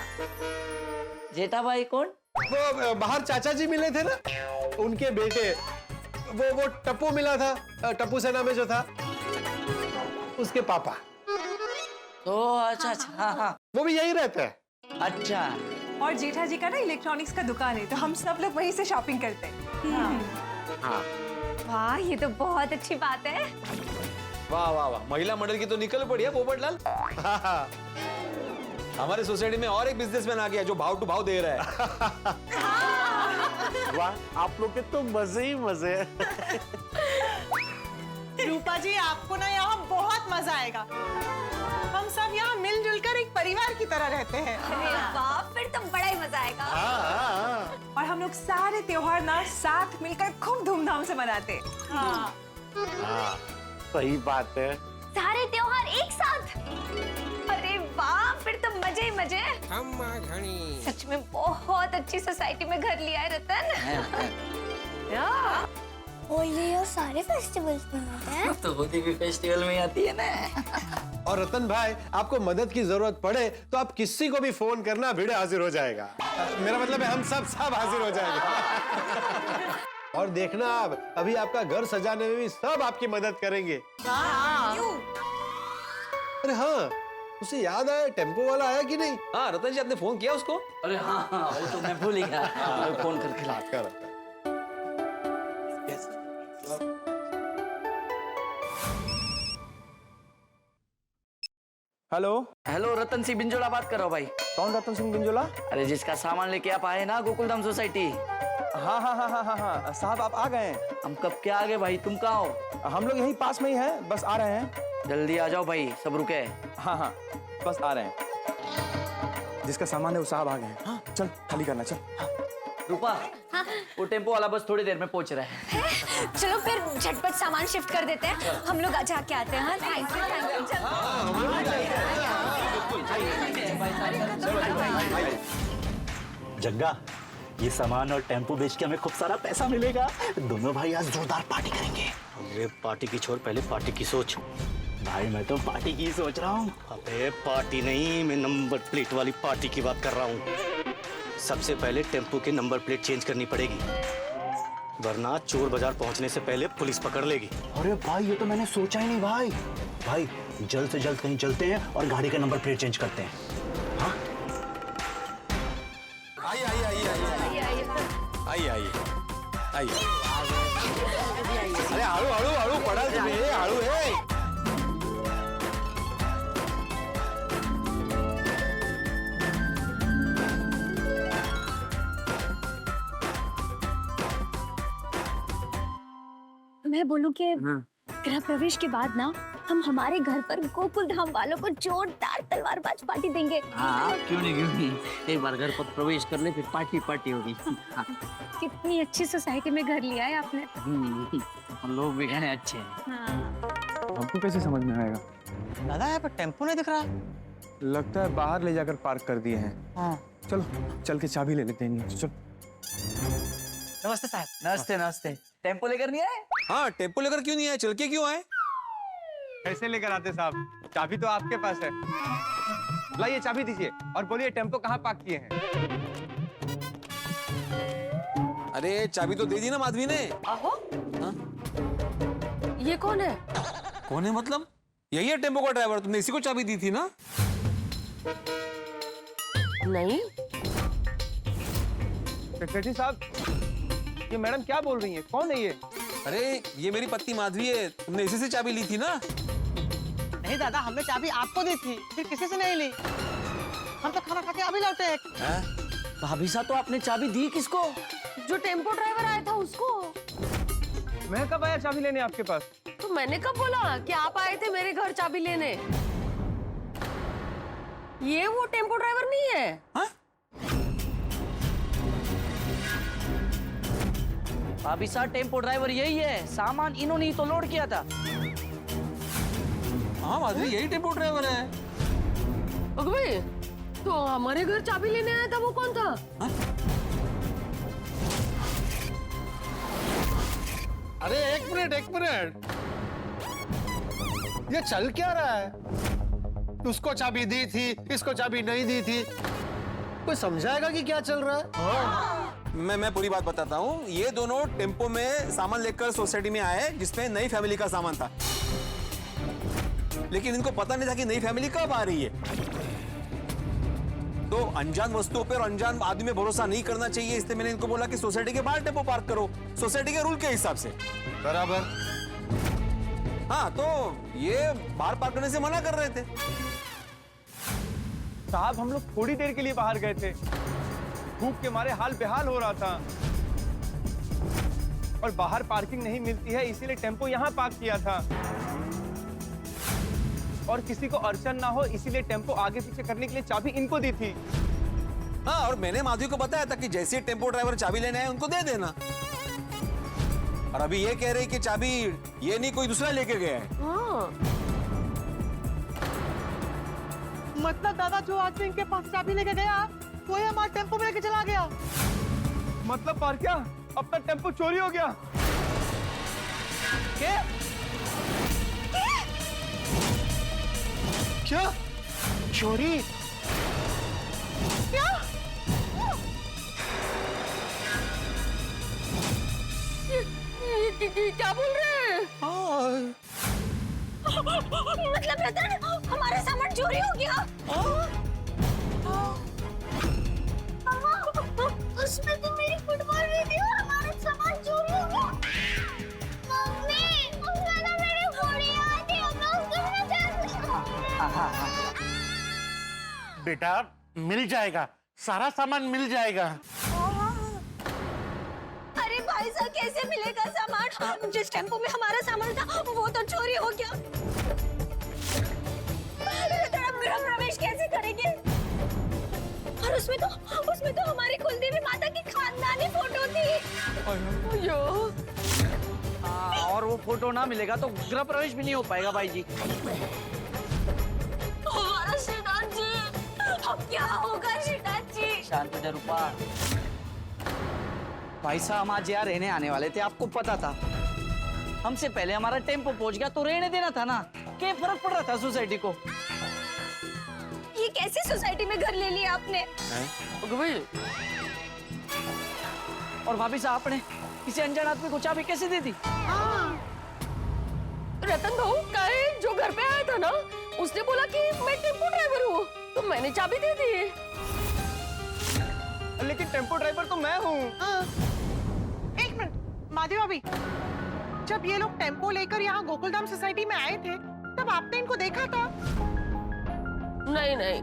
[SPEAKER 3] जेठा भाई कौन?
[SPEAKER 6] वो बाहर चाचा जी मिले थे ना, उनके बेटे, वो टप्पू मिला था, टप्पू सेना में जो था, उसके पापा।
[SPEAKER 3] तो अच्छा अच्छा, हाँ हाँ,
[SPEAKER 6] वो भी यही रहते हैं।
[SPEAKER 3] अच्छा।
[SPEAKER 9] और जेठा जी का ना इलेक्ट्रॉनिक्स का दुकान है, तो हम सब लोग वहीं से शॉपिंग करते हैं।
[SPEAKER 4] हाँ।
[SPEAKER 10] वाह, ये तो बहुत अच्छी बात है।
[SPEAKER 8] वाह वाह वाह, महिला मंडल की तो निकल पड़ी है पोपटलाल। हमारे सोसाइटी में और एक बिजनेसमैन आ गया जो भाव टू भाव दे रहा है।
[SPEAKER 4] वाह, आप लोग के तो मजे ही मजे हैं।
[SPEAKER 9] रूपा जी, आपको ना यहाँ बहुत बहुत मजा आएगा। हम सब यहाँ मिलजुल कर एक परिवार की तरह रहते हैं।
[SPEAKER 10] अरे वाह, फिर तो बड़ा ही मजा आएगा।
[SPEAKER 9] और हम लोग सारे त्योहार ना साथ मिलकर खूब धूमधाम से मनाते। हाँ।
[SPEAKER 4] सही बात है।
[SPEAKER 10] सारे त्योहार एक साथ। अरे वाह, फिर तो मजे ही मजे। सच में बहुत अच्छी सोसाइटी में घर लिया है रतन।
[SPEAKER 13] होली और सारे फेस्टिवल्स में होते हैं।
[SPEAKER 3] तो होली भी फेस्टिवल में आती है ना।
[SPEAKER 6] और रतन भाई, आपको मदद की जरूरत पड़े तो आप किसी को भी फोन करना, भिड़े हाजिर हो जाएगा। मेरा मतलब है हम सब हाजिर हो जाएंगे। और देखना आप, अभी आपका घर सजाने में भी सब आपकी मदद करेंगे। अरे हाँ, उसे याद आया, टेम्पो वाला आया कि नहीं?
[SPEAKER 8] हाँ रतन जी, आपने फोन किया उसको?
[SPEAKER 3] अरे हाँ हाँ, वो तो मैं भूल ही गया। फोन करके ला
[SPEAKER 6] कर।
[SPEAKER 5] हेलो
[SPEAKER 3] हेलो, रतन सिंह बिंजोला बात कर रहा हूँ भाई।
[SPEAKER 5] कौन रतन सिंह बिंजोला?
[SPEAKER 3] अरे जिसका सामान लेके आप आए ना गोकुलधाम सोसाइटी।
[SPEAKER 5] हाँ हाँ हाँ हाँ हाँ हाँ साहब, आप आ गए हैं।
[SPEAKER 3] हम कब के आ गए भाई, तुम कहाँ हो?
[SPEAKER 5] हम लोग यहीं पास में ही हैं, बस आ रहे हैं।
[SPEAKER 3] जल्दी आ जाओ भाई, सब रुके।
[SPEAKER 5] हाँ हाँ, बस आ रहे हैं। जिसका सामान है वो साहब आ गए हैं। हाँ, चल खाली करना, चल।
[SPEAKER 3] रूपा, वो टेम्पो वाला बस थोड़ी देर में पहुंच रहा है।
[SPEAKER 10] चलो फिर झटपट सामान शिफ्ट कर देते हैं, हम लोग जाके आते हैं। Thank
[SPEAKER 14] you. जग्गा, ये सामान और टेम्पो बेच के हमें खूब सारा पैसा मिलेगा। दोनों भाई आज जोरदार पार्टी करेंगे। अरे पार्टी की छोड़, पहले पार्टी की सोच। भाई मैं तो पार्टी की सोच रहा हूँ। अबे पार्टी नहीं, मैं नंबर प्लेट वाली पार्टी की बात कर रहा हूँ। सबसे पहले टेम्पो के नंबर प्लेट चेंज करनी पड़ेगी, वरना चोर बाजार पहुंचने से पहले पुलिस पकड़ लेगी। अरे भाई ये तो मैंने सोचा ही नहीं। भाई भाई जल्द से जल्द कहीं चलते हैं और गाड़ी का नंबर प्लेट चेंज करते हैं। हाँ
[SPEAKER 8] आइए आइए आइए आइए आइए आइए।
[SPEAKER 6] अरे आड़ू आड़ू आड़ू पड़ा तुम्हें, आड़ू है।
[SPEAKER 10] मैं बोलूं कि गृह प्रवेश के बाद ना हम हमारे घर पर गोकुल धाम वालों को जोरदार तलवारबाज पार्टी देंगे।
[SPEAKER 3] हाँ क्यों नहीं, एक बार घर पर प्रवेश कर ले, फिर पार्टी होगी।
[SPEAKER 10] कितनी अच्छी सोसाइटी में घर लिया है आपने।
[SPEAKER 3] हम लोग भी हैं अच्छे हैं।
[SPEAKER 5] हमको कैसे समझ में आएगा? दादा यहाँ पर टेम्पो नहीं दिख रहा। लगता है बाहर ले जाकर पार्क कर दिए हैं। हाँ। चलो चल के चाबी ले लेते हैं। चल।
[SPEAKER 3] नमस्ते साहब। नमस्ते नमस्ते। टेम्पो लेकर नहीं आए?
[SPEAKER 8] हाँ टेम्पो लेकर क्यों नहीं आए, चल के क्यों आए?
[SPEAKER 5] कैसे लेकर आते साहब, चाबी तो आपके पास है। लाइए चाबी दीजिए और बोलिए टेम्पो कहाँ पार्क किए हैं।
[SPEAKER 8] अरे चाबी तो दे दी ना माधवी ने।
[SPEAKER 7] आहो? ये कौन है?
[SPEAKER 8] कौन है मतलब? यही है टेम्पो का ड्राइवर, तुमने इसी को चाबी दी थी ना?
[SPEAKER 7] नहीं।
[SPEAKER 5] सेक्रेटरी साहब, ये मैडम क्या बोल रही हैं? कौन है ये?
[SPEAKER 8] अरे ये मेरी पत्नी माधवी है, तुमने इसी से चाबी ली थी ना?
[SPEAKER 9] नहीं दादा, हमने चाबी आपको दी थी, फिर किसी से नहीं ली। हम तो खाना खा के अभी लौटे हैं।
[SPEAKER 3] भाभी साहब, तो आपने चाबी दी किसको?
[SPEAKER 7] जो टेम्पो ड्राइवर आया था उसको।
[SPEAKER 5] मैं कब आया चाबी लेने आपके पास?
[SPEAKER 7] तो मैंने कब बोला कि आप आए थे मेरे घर चाबी लेने? ये वो टेम्पो ड्राइवर नहीं है।
[SPEAKER 3] हाँ? भाभी साहब, टेम्पो ड्राइवर यही है, सामान इन्होंने ही तो लोड किया था।
[SPEAKER 8] हाँ माधवी, यही टेम्पो ड्राइवर है।
[SPEAKER 7] भाई, तो हमारे घर चाबी लेने आया था वो कौन था?
[SPEAKER 8] हाँ?
[SPEAKER 6] अरे एक मिनट, ये चल क्या रहा है? उसको चाबी दी थी, इसको चाबी नहीं दी थी, कोई समझाएगा कि क्या चल रहा है?
[SPEAKER 8] मैं पूरी बात बताता हूँ। ये दोनों टेम्पो में सामान लेकर सोसाइटी में आए, जिसमें नई फैमिली का सामान था, लेकिन इनको पता नहीं था कि नई फैमिली कब आ रही है। तो अनजान वस्तुओं पर और अनजान आदमी में भरोसा नहीं करना चाहिए, इसलिए मैंने इनको बोला कि सोसाइटी के बाहर टेम्पो पार्क करो, सोसाइटी के रूल के हिसाब से।
[SPEAKER 6] बराबर।
[SPEAKER 8] हाँ, तो ये बाहर पार्क करने से मना कर रहे थे।
[SPEAKER 5] साहब, हम लोग थोड़ी देर के लिए बाहर गए थे, भूख के मारे हाल बेहाल हो रहा था और बाहर पार्किंग नहीं मिलती है, इसीलिए टेम्पो यहाँ पार्क किया था। और किसी को अड़चन ना हो इसीलिए टेम्पो आगे पीछे करने के लिए चाबी इनको दी थी।
[SPEAKER 8] हाँ, और मैंने माधवी को बताया था कि जैसे टेम्पो ड्राइवर चाबी लेने आए उनको दे देना। और अभी ये कह रही कि चाबी ये नहीं कोई दूसरा लेके गया है।
[SPEAKER 9] मतलब दादा जो आदमी इनके पास चाबी लेके गया वो हमारे टेम्पो में लेके चला गया।
[SPEAKER 5] मतलब पर क्या अपना टेम्पो चोरी हो गया?
[SPEAKER 9] क्या?
[SPEAKER 6] क्या चोरी?
[SPEAKER 9] क्या?
[SPEAKER 7] ये क्या बोल रहे हैं?
[SPEAKER 10] मतलब रतन हमारा सामान चोरी हो गया। उसमें तो मेरी फुटबॉल भी थी और हमारा सामान चोरी हो गया। मम्मी उसमें तो मेरी गुड़िया थी और मैं उसको
[SPEAKER 4] बेटा मिल जाएगा, सारा सामान मिल जाएगा।
[SPEAKER 10] अरे भाई साहब कैसे मिलेगा सामान? जिस टेम्पो में हमारा सामान था वो तो चोरी हो गया। गृह प्रवेश कैसे करेंगे? और उसमें तो हमारी कुलदेवी माता की खानदानी फोटो थी।
[SPEAKER 3] और वो फोटो ना मिलेगा तो गृह प्रवेश भी नहीं हो पाएगा भाई जी।
[SPEAKER 10] हमारा श्रीनाथ जी, अब क्या होगा श्रीनाथ जी?
[SPEAKER 3] शांत हो जा रूपा। भाई साहब हम आज यहाँ रहने आने वाले थे, आपको पता था। हमसे पहले हमारा टेम्पो पहुंच गया तो रहने देना था ना। क्या फर्क पड़ रहा था सोसाइटी को?
[SPEAKER 10] ये कैसी सोसाइटी में घर ले लिया आपने?
[SPEAKER 3] और भाभी साहब आपने किसी अनजान आदमी को चाबी कैसे दे दी?
[SPEAKER 7] रतन भाऊ का है जो घर पे आया था ना, उसने बोला कि मैं टेम्पो ड्राइवर हूँ तो मैंने चाबी दे दी।
[SPEAKER 5] लेकिन टेम्पो ड्राइवर तो मैं हूँ।
[SPEAKER 9] एक मिनट माधवी भाभी, जब ये लोग टेम्पो लेकर यहाँ गोकुलधाम सोसाइटी में आए थे तब आपने इनको देखा था?
[SPEAKER 7] नहीं नहीं।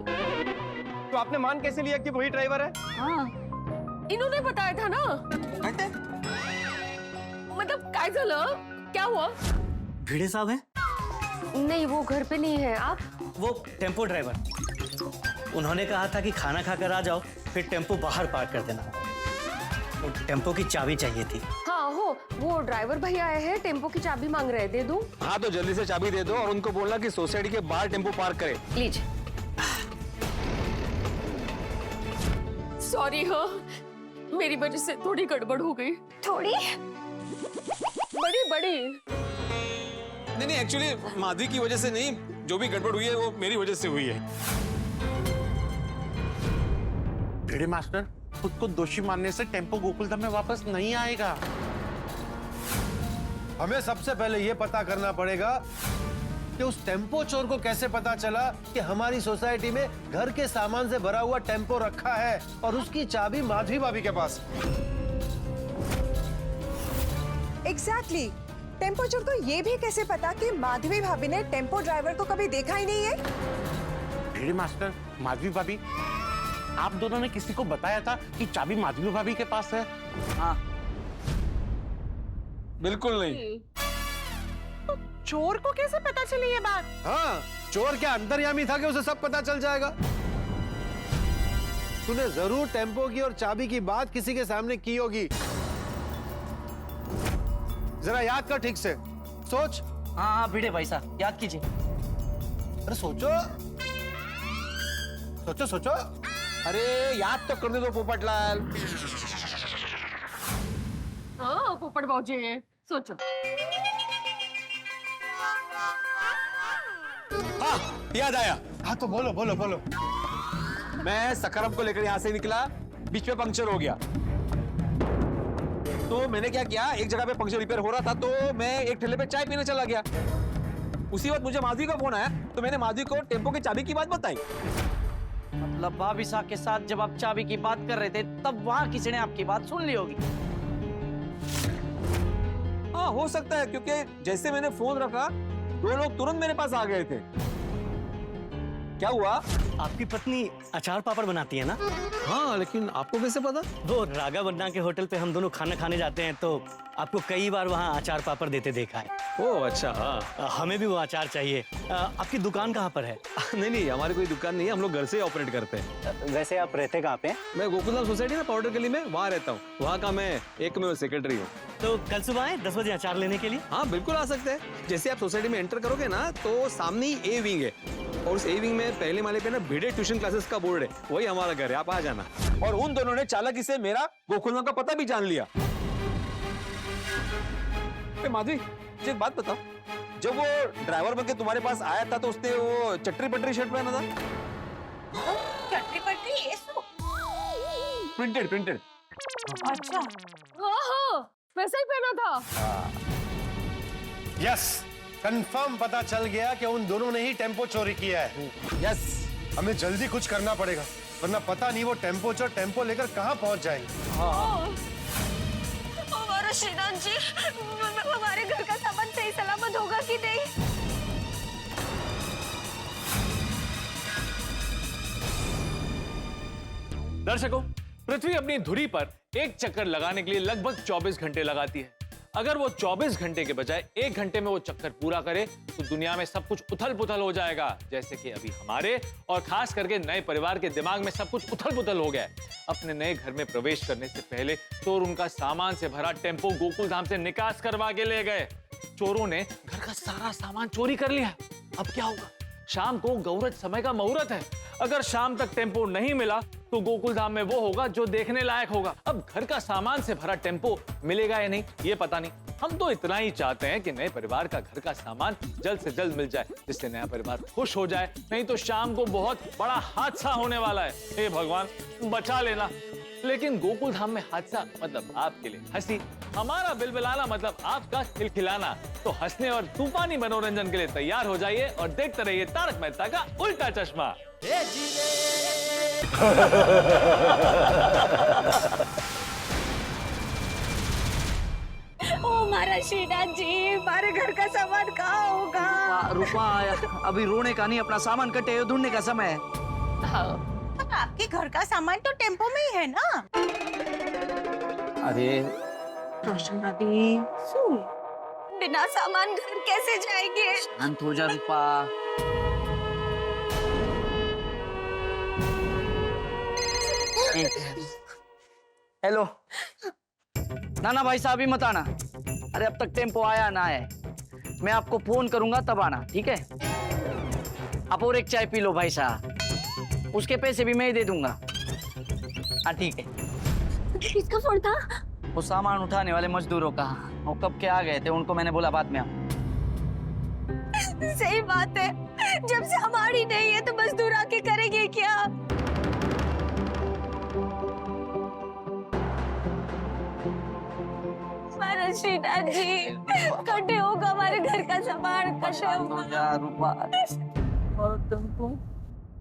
[SPEAKER 5] तो आपने मान कैसे लिया कि वही ड्राइवर है?
[SPEAKER 7] हाँ इन्होंने बताया था ना। मतलब काय झालं? क्या हुआ?
[SPEAKER 14] भिड़े साहब हैं?
[SPEAKER 7] नहीं वो घर पे नहीं है। आप?
[SPEAKER 14] वो टेम्पो ड्राइवर। उन्होंने कहा था कि खाना खाकर आ जाओ फिर टेम्पो बाहर पार्क कर देना। वो टेम्पो की चाबी चाहिए थी।
[SPEAKER 7] हाँ हो वो ड्राइवर भाई आए हैं, टेम्पो की चाबी मांग रहे, दे दूं?
[SPEAKER 8] हाँ तो जल्दी से चाबी दे दो और उनको बोलना कि सोसाइटी के बाहर टेम्पो पार्क करे।
[SPEAKER 7] लीजिए। सॉरी हाँ मेरी वजह से थोड़ी गड़बड़ हो गई।
[SPEAKER 10] थोड़ी?
[SPEAKER 7] बड़ी बड़ी।
[SPEAKER 8] नहीं एक्चुअली माधवी की वजह से नहीं, जो भी गड़बड़ हुई है वो मेरी वजह से हुई है।
[SPEAKER 4] भिड़े मास्टर, खुद को दोषी मानने से टेम्पो गोकुलधाम में वापस नहीं आएगा।
[SPEAKER 6] हमें सबसे पहले ये पता करना पड़ेगा कि उस टेम्पो चोर को कैसे पता चला कि हमारी सोसाइटी में घर के सामान से भरा हुआ टेम्पो रखा है और उसकी चाबी माधवी भाभी के पास।
[SPEAKER 9] एग्जैक्टली। टेम्पो चोर को ये भी कैसे पता कि माधवी भाभी ने टेम्पो ड्राइवर को कभी देखा ही नहीं है?
[SPEAKER 4] भिड़े मास्टर, माधवी भाभी, आप दोनों ने किसी को बताया था कि चाबी माधवी भाभी के पास है?
[SPEAKER 3] हाँ
[SPEAKER 8] बिल्कुल नहीं।
[SPEAKER 9] तो चोर को कैसे पता चली ये बात?
[SPEAKER 6] हाँ चोर क्या अंतर्यामी था कि उसे सब पता चल जाएगा? तूने जरूर टेम्पो की और चाबी की बात किसी के सामने की होगी। जरा याद कर ठीक से, सोच।
[SPEAKER 3] हाँ भिड़े भाई साहब याद कीजिए।
[SPEAKER 6] अरे सोचो सोचो सोचो।
[SPEAKER 8] अरे याद तो करने दो पोपटलाल।
[SPEAKER 7] हाँ पोपट भाऊजी सोचो।
[SPEAKER 8] हाँ याद आया।
[SPEAKER 6] हाँ तो बोलो बोलो बोलो।
[SPEAKER 8] मैं सखाराम को लेकर यहाँ से निकला, बीच में पंक्चर हो गया। तो मैंने क्या किया, एक जगह पे पंक्चर रिपेयर हो रहा था तो मैं एक ठेले पे चाय पीने चला गया। उसी वक्त मुझे माधवी का फोन आया तो मैंने माधवी को टेम्पो की चाबी की बात बताई।
[SPEAKER 3] मतलब भाभी साहब के साथ जब आप चाबी की बात कर रहे थे तब वहां किसी ने आपकी बात सुन ली होगी।
[SPEAKER 8] हाँ हो सकता है, क्योंकि जैसे मैंने फोन रखा दो लोग तुरंत मेरे पास आ गए थे। क्या हुआ?
[SPEAKER 14] आपकी पत्नी अचार पापड़ बनाती है ना?
[SPEAKER 8] हाँ, लेकिन आपको कैसे पता?
[SPEAKER 14] वो रागा बन्ना के होटल पे हम दोनों खाना खाने जाते हैं तो आपको कई बार वहाँ अचार पापड़ देते देखा है।
[SPEAKER 8] ओह अच्छा, हाँ।
[SPEAKER 14] हमें भी वो अचार चाहिए। आपकी दुकान कहाँ पर है?
[SPEAKER 8] नहीं नहीं, हमारी कोई दुकान नहीं है, हम लोग घर से ही ऑपरेट करते हैं।
[SPEAKER 14] वैसे आप रहते कहाँ पे?
[SPEAKER 8] मैं गोकुलधाम सोसाइटी ना पाउडर गली में, वहाँ रहता हूँ। वहाँ का मैं एकमेव सेक्रेटरी हूँ।
[SPEAKER 14] तो कल सुबह आए 10 बजे अचार लेने के लिए?
[SPEAKER 8] हाँ बिल्कुल आ सकते हैं। जैसे आप सोसाइटी में एंटर करोगे ना तो सामने ही ए विंग है और उस ए विंग में पहले माले पे ना भिड़े ट्यूशन क्लासेस का बोर्ड है, वही हमारा घर है, आप आ जाना। और उन दोनों ने चालाकी से मेरा गोकुलधाम का पता भी जान लिया। माधवी, मुझे एक बात बताओ, जब वो ड्राइवर बनके तुम्हारे पास आया था तो उसने वो चटरी पटरी शर्ट पहना था?
[SPEAKER 9] चटनी पटनी ये सो।
[SPEAKER 8] प्रिंटेड।
[SPEAKER 9] अच्छा।
[SPEAKER 7] हाँ, वैसा ही पहना था।
[SPEAKER 6] यस, कंफर्म पता चल गया कि उन दोनों ने ही टेम्पो चोरी किया है।
[SPEAKER 8] यस,
[SPEAKER 6] हमें जल्दी कुछ करना पड़ेगा, वरना पता नहीं वो टेम्पो चोर टेम्पो लेकर कहाँ पहुँच जाएंगे।
[SPEAKER 10] हमारा श्रीनाथ जी, हमारे घर का सामान सही सलामत होगा कि नहीं?
[SPEAKER 12] दर्शकों, पृथ्वी अपनी धुरी पर एक चक्कर लगाने के लिए लगभग 24 घंटे लगाती है। अगर वो 24 घंटे के बजाय 1 घंटे में वो चक्कर पूरा करे तो दुनिया में सब कुछ उथल पुथल हो जाएगा, जैसे कि अभी हमारे और खास करके नए परिवार के दिमाग में सब कुछ उथल पुथल हो गया है। अपने नए घर में प्रवेश करने से पहले चोर उनका सामान से भरा टेम्पो गोकुलधाम से निकास करवा के ले गए। चोरों ने घर का सारा सामान चोरी कर लिया। अब क्या होगा? शाम को गौरज समय का मुहूर्त है। अगर शाम तक टेम्पो नहीं मिला तो गोकुलधाम में वो होगा जो देखने लायक होगा। अब घर का सामान से भरा टेम्पो मिलेगा या नहीं ये पता नहीं। हम तो इतना ही चाहते हैं कि नए परिवार का घर का सामान जल्द से जल्द मिल जाए, जिससे नया परिवार खुश हो जाए। नहीं तो शाम को बहुत बड़ा हादसा होने वाला है। हे भगवान, बचा लेना। लेकिन गोकुलधाम में हादसा मतलब आपके लिए हंसी, हमारा बिलबिलाना मतलब आपका खिलखिलाना। तो हंसने और तूफानी मनोरंजन के लिए तैयार हो जाइए और देखते रहिए तारक मेहता का उल्टा चश्मा।
[SPEAKER 10] ओ हमारा श्रीनाथ जी, हमारे घर का सामान कहाँ होगा?
[SPEAKER 3] रूपा, अभी रोने का नहीं, अपना सामान कटे ढूंढने का समय है।
[SPEAKER 9] तो आपके घर का सामान तो टेम्पो में ही है ना?
[SPEAKER 3] अरे
[SPEAKER 10] रोशन भाभी, बिना सामान घर कैसे जाएंगे?
[SPEAKER 3] शांत हो जा रूपा। हेलो, ना भाई साहब ही मत आना। अरे अब तक टेम्पो आया ना है, मैं आपको फोन करूंगा तब आना, ठीक है? आप और एक चाय पी लो भाई साहब, उसके पैसे भी मैं ही दे दूंगा। हाँ ठीक है।
[SPEAKER 10] किसका फोन था?
[SPEAKER 3] वो सामान उठाने वाले मजदूरों का, वो कब के आ गए थे, उनको मैंने बोला बाद में आओ।
[SPEAKER 10] सही बात है, जब से हमारी नहीं है तो मजदूर आके करेंगे क्या? हमारा श्रीनाथ जी, कटे होगा हमारे घर का सामान, कटे होगा।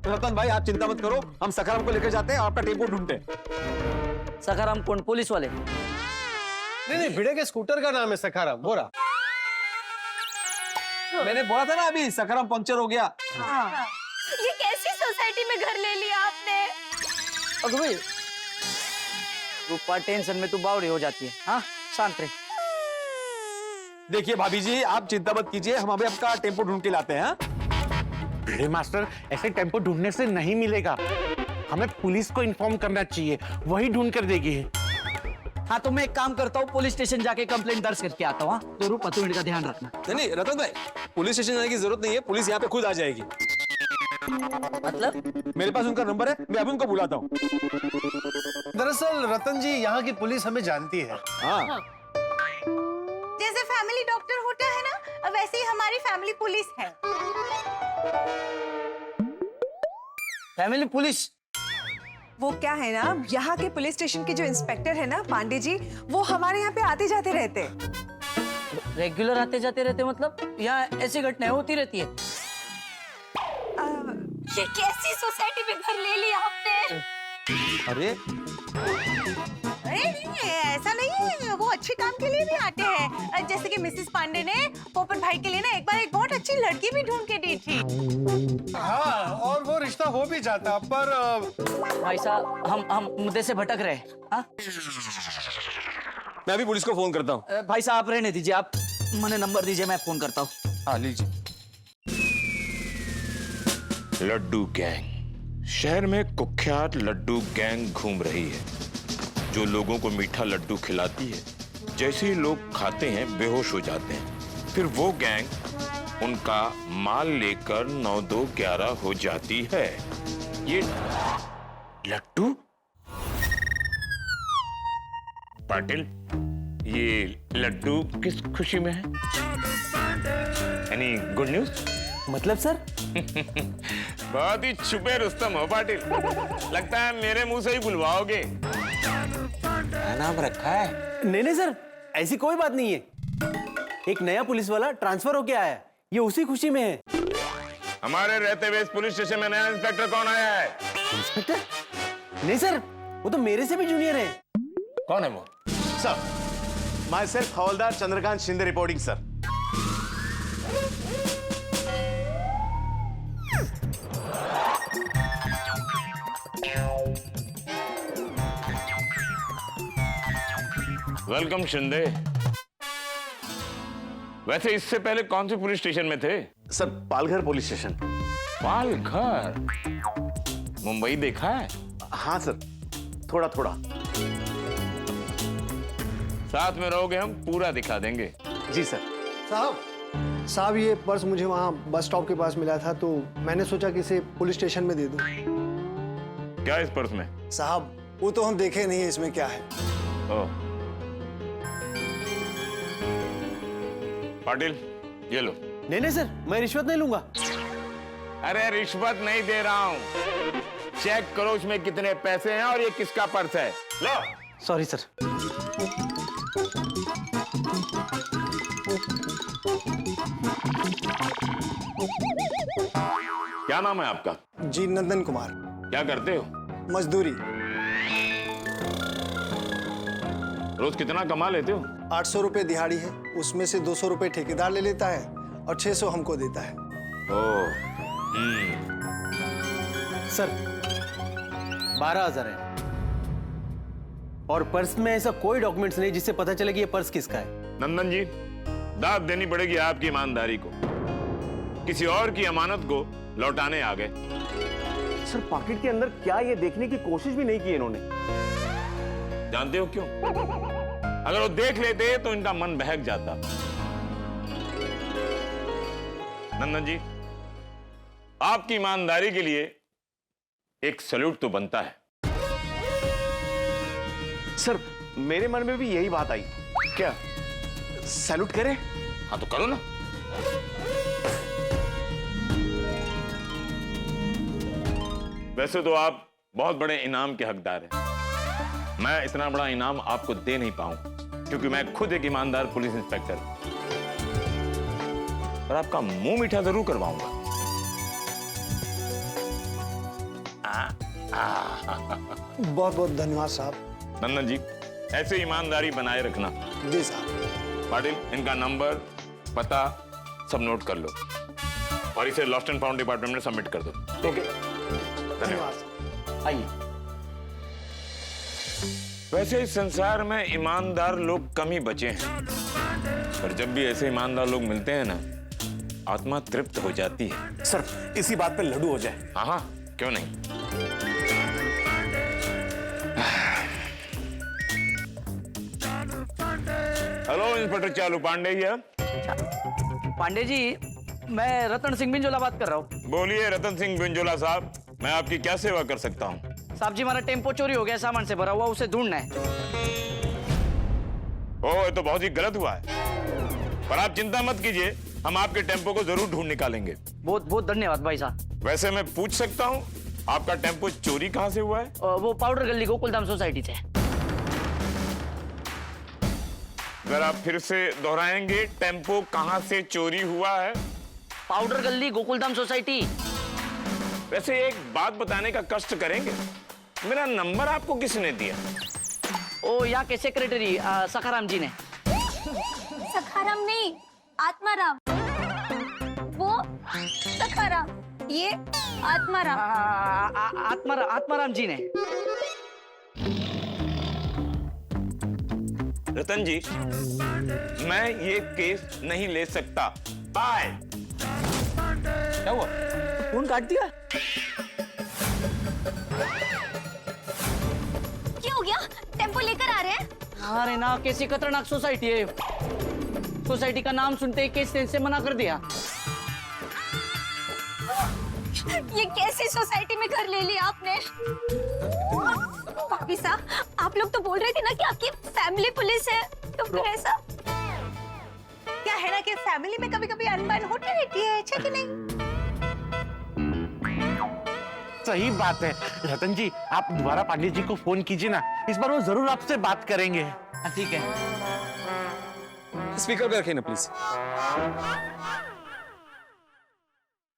[SPEAKER 8] रतन भाई आप चिंता मत करो, हम सखाराम को लेकर जाते हैं, आपका टेम्पो ढूंढते हैं।
[SPEAKER 3] सखाराम कौन? पुलिस वाले?
[SPEAKER 6] नहीं, भिड़े के स्कूटर का नाम है सखाराम, बोरा।
[SPEAKER 8] मैंने बोला था ना अभी, सखाराम पंक्चर हो गया।
[SPEAKER 10] ये कैसी सोसाइटी में घर ले लिया आपने?
[SPEAKER 3] अगर भाई रूपा टेंशन में तू बावड़ी हो जाती है। हाँ शांत रहे।
[SPEAKER 8] देखिए भाभी जी, आप चिंता मत कीजिए, हम अभी आपका टेम्पो ढूंढ के लाते हैं।
[SPEAKER 4] भिड़े मास्टर, ऐसे टेम्पो ढूंढने से नहीं मिलेगा, हमें पुलिस को इन्फॉर्म करना चाहिए, वही ढूंढ कर देगी।
[SPEAKER 3] हाँ तो मैं एक काम करता हूँ, पुलिस स्टेशन जाके कंप्लेंट दर्ज करके आता हूँ। तो रूपा तू इनका ध्यान रखना।
[SPEAKER 8] नहीं रतन भाई, पुलिस स्टेशन जाने की जरूरत नहीं है, पुलिस यहाँ पे खुद आ जाएगी।
[SPEAKER 3] मतलब?
[SPEAKER 8] मेरे पास उनका नंबर है, मैं अभी उनको बुलाता हूँ।
[SPEAKER 6] दरअसल रतन जी, यहाँ की पुलिस हमें जानती है।
[SPEAKER 8] हाँ।
[SPEAKER 9] जैसे फैमिली डॉक्टर होता है ना, वैसे ही हमारी फैमिली पुलिस है।
[SPEAKER 3] Family police?
[SPEAKER 15] वो क्या है ना, यहाँ के पुलिस स्टेशन के जो इंस्पेक्टर है ना पांडे जी, वो हमारे यहाँ पे आते जाते रहते।
[SPEAKER 3] रेगुलर आते जाते रहते मतलब? यहाँ ऐसी घटनाएं होती रहती है?
[SPEAKER 10] ये कैसी सोसाइटी में घर ले लिया आपने?
[SPEAKER 8] अरे
[SPEAKER 9] नहीं, ऐसा नहीं है, वो अच्छे काम के लिए भी आते हैं। जैसे कि मिसेस पांडे ने पोपट भाई के लिए ना एक बार एक बहुत अच्छी लड़की भी ढूंढ के दी थी।
[SPEAKER 6] हाँ, और वो हो भी जाता, पर
[SPEAKER 3] भाई साहब हम मुद्दे से भटक रहे हैं। हाँ?
[SPEAKER 8] मैं अभी पुलिस को फोन करता हूँ।
[SPEAKER 3] भाई साहब आप रहने दीजिए, आप मुझे नंबर दीजिए, मैं फोन करता हूँ।
[SPEAKER 8] हाँ लीजिए।
[SPEAKER 16] लड्डू गैंग, शहर में कुख्यात लड्डू गैंग घूम रही है, जो लोगों को मीठा लड्डू खिलाती है। जैसे ही लोग खाते हैं बेहोश हो जाते हैं, फिर वो गैंग उनका माल लेकर 9-2-11 हो जाती है। ये लड्डू पाटिल, ये लड्डू किस खुशी में है? Any good news?
[SPEAKER 5] मतलब सर?
[SPEAKER 16] बहुत ही छुपे रुस्तम हो पाटिल, लगता है मेरे मुंह से ही बुलवाओगे।
[SPEAKER 5] नाम रखा है? नहीं सर, ऐसी कोई बात नहीं है। एक नया पुलिस वाला ट्रांसफर होके आया है, ये उसी खुशी में है।
[SPEAKER 16] हमारे रहते हुए इस पुलिस स्टेशन में नया इंस्पेक्टर कौन आया है?
[SPEAKER 5] इंस्पेक्टर? नहीं सर, वो तो मेरे से भी जूनियर है।
[SPEAKER 16] कौन है वो?
[SPEAKER 6] Sir, my self havildar Chandrakant Shinde reporting sir.
[SPEAKER 16] Welcome Shinde. वैसे इससे पहले कौन से पुलिस स्टेशन में थे?
[SPEAKER 6] Sir, Palghar police station.
[SPEAKER 16] Palghar? Mumbai देखा है?
[SPEAKER 6] हाँ सर, थोड़ा थोड़ा।
[SPEAKER 16] साथ में रहोगे हम पूरा दिखा देंगे।
[SPEAKER 6] जी सर।
[SPEAKER 17] साहब ये पर्स मुझे वहाँ बस स्टॉप के पास मिला था, तो मैंने सोचा कि इसे पुलिस स्टेशन में दे दूं।
[SPEAKER 16] क्या इस पर्स में?
[SPEAKER 17] साहब वो तो हम देखे नहीं है इसमें क्या है।
[SPEAKER 16] ओह। पाटिल ये लो।
[SPEAKER 5] नहीं सर, मैं रिश्वत नहीं लूंगा।
[SPEAKER 16] अरे रिश्वत नहीं दे रहा हूं, चेक करो उसमें कितने पैसे हैं और ये किसका पर्स है। लो।
[SPEAKER 5] Sorry sir.
[SPEAKER 16] क्या नाम है आपका?
[SPEAKER 17] जी नंदन कुमार।
[SPEAKER 16] क्या करते हो?
[SPEAKER 17] मजदूरी।
[SPEAKER 16] रोज कितना कमा लेते हो?
[SPEAKER 17] 800 रुपए दिहाड़ी है, उसमें से 200 रुपए ठेकेदार ले लेता है और 600 हमको देता है।
[SPEAKER 16] ओह।
[SPEAKER 5] सर 12,000 है, और पर्स में ऐसा कोई डॉक्यूमेंट्स नहीं जिससे पता चले कि ये पर्स किसका है।
[SPEAKER 16] नंदन जी, दाद देनी पड़ेगी आपकी ईमानदारी को। किसी और की अमानत को लौटाने आ गए।
[SPEAKER 5] सर पॉकेट के अंदर क्या ये देखने की कोशिश भी नहीं की इन्होंने।
[SPEAKER 16] जानते हो क्यों? अगर वो देख लेते तो इनका मन बहक जाता। नंदन जी, आपकी ईमानदारी के लिए एक सैल्यूट तो बनता है।
[SPEAKER 6] सर मेरे मन में भी यही बात आई।
[SPEAKER 16] क्या?
[SPEAKER 6] सैल्यूट करें?
[SPEAKER 16] हाँ तो करो ना। वैसे तो आप बहुत बड़े इनाम के हकदार हैं। मैं इतना बड़ा इनाम आपको दे नहीं पाऊंगा क्योंकि मैं खुद एक ईमानदार पुलिस इंस्पेक्टर हूं, पर आपका मुंह मीठा जरूर करवाऊंगा।
[SPEAKER 17] बहुत बहुत धन्यवाद साहब।
[SPEAKER 16] नंदन जी, ऐसे ईमानदारी बनाए रखना।
[SPEAKER 17] जी साहब।
[SPEAKER 16] पाटिल, इनका नंबर, पता सब नोट कर लो और इसे लॉस्ट एंड फाउंड डिपार्टमेंट में सबमिट कर दो।
[SPEAKER 17] ओके,
[SPEAKER 16] धन्यवाद। आइए। वैसे इस संसार में ईमानदार लोग कम ही बचे हैं, पर जब भी ऐसे ईमानदार लोग मिलते हैं ना, आत्मा तृप्त हो जाती है।
[SPEAKER 6] सर इसी बात पे लड्डू हो जाए।
[SPEAKER 16] हाँ हाँ, क्यों नहीं। हेलो इंस्पेक्टर चालू पांडे हियर।
[SPEAKER 3] पांडे जी, मैं रतन सिंह बिंजोला बात कर रहा हूँ।
[SPEAKER 16] बोलिए रतन सिंह बिंजोला साहब, मैं आपकी क्या सेवा कर सकता हूँ?
[SPEAKER 3] साहब जी, हमारा टेम्पो चोरी हो गया, सामान से भरा हुआ, उसे ढूंढना है।
[SPEAKER 16] ओह, ये तो बहुत ही गलत हुआ है, पर आप चिंता मत कीजिए, हम आपके टेम्पो को जरूर ढूंढ निकालेंगे।
[SPEAKER 3] बहुत बहुत धन्यवाद भाई साहब।
[SPEAKER 16] वैसे मैं पूछ सकता हूँ आपका टेम्पो चोरी कहाँ से हुआ है?
[SPEAKER 3] वो पाउडर गली गोकुलधाम सोसाइटी से।
[SPEAKER 16] अगर आप फिर से दोहराएंगे, टेम्पो कहाँ से चोरी हुआ है?
[SPEAKER 3] पाउडर गली गोकुलधाम सोसाइटी।
[SPEAKER 16] वैसे एक बात बताने का कष्ट करेंगे, मेरा नंबर आपको किसने दिया?
[SPEAKER 3] ओ, यहाँ के सेक्रेटरी सखाराम जी ने।
[SPEAKER 10] सखाराम नहीं, आत्माराम। वो सखाराम, ये आत्माराम।
[SPEAKER 3] आत्माराम जी ने।
[SPEAKER 16] रतन जी, मैं ये केस नहीं ले सकता। बाय।
[SPEAKER 3] क्या हुआ? फोन काट दिया?
[SPEAKER 10] क्या हो गया? टेम्पो लेकर आ रहे हैं?
[SPEAKER 3] अरे ना, कैसी खतरनाक सोसाइटी है। सोसाइटी का नाम सुनते ही केस से मना कर दिया।
[SPEAKER 10] ये कैसी सोसाइटी में घर ले लिया आपने? भाभी साहब, आप लोग तो बोल रहे थे ना कि आपकी फैमिली पुलिस है, तो फिर ऐसा
[SPEAKER 9] क्या है ना कि फैमिली में कभी कभी अनबन होती रहती है, अच्छा कि नहीं?
[SPEAKER 4] सही बात है रतन जी, आप दोबारा पांडे जी को फोन कीजिए ना, इस बार वो जरूर आपसे बात करेंगे।
[SPEAKER 3] ठीक है।
[SPEAKER 8] स्पीकर पे रखिए ना प्लीज।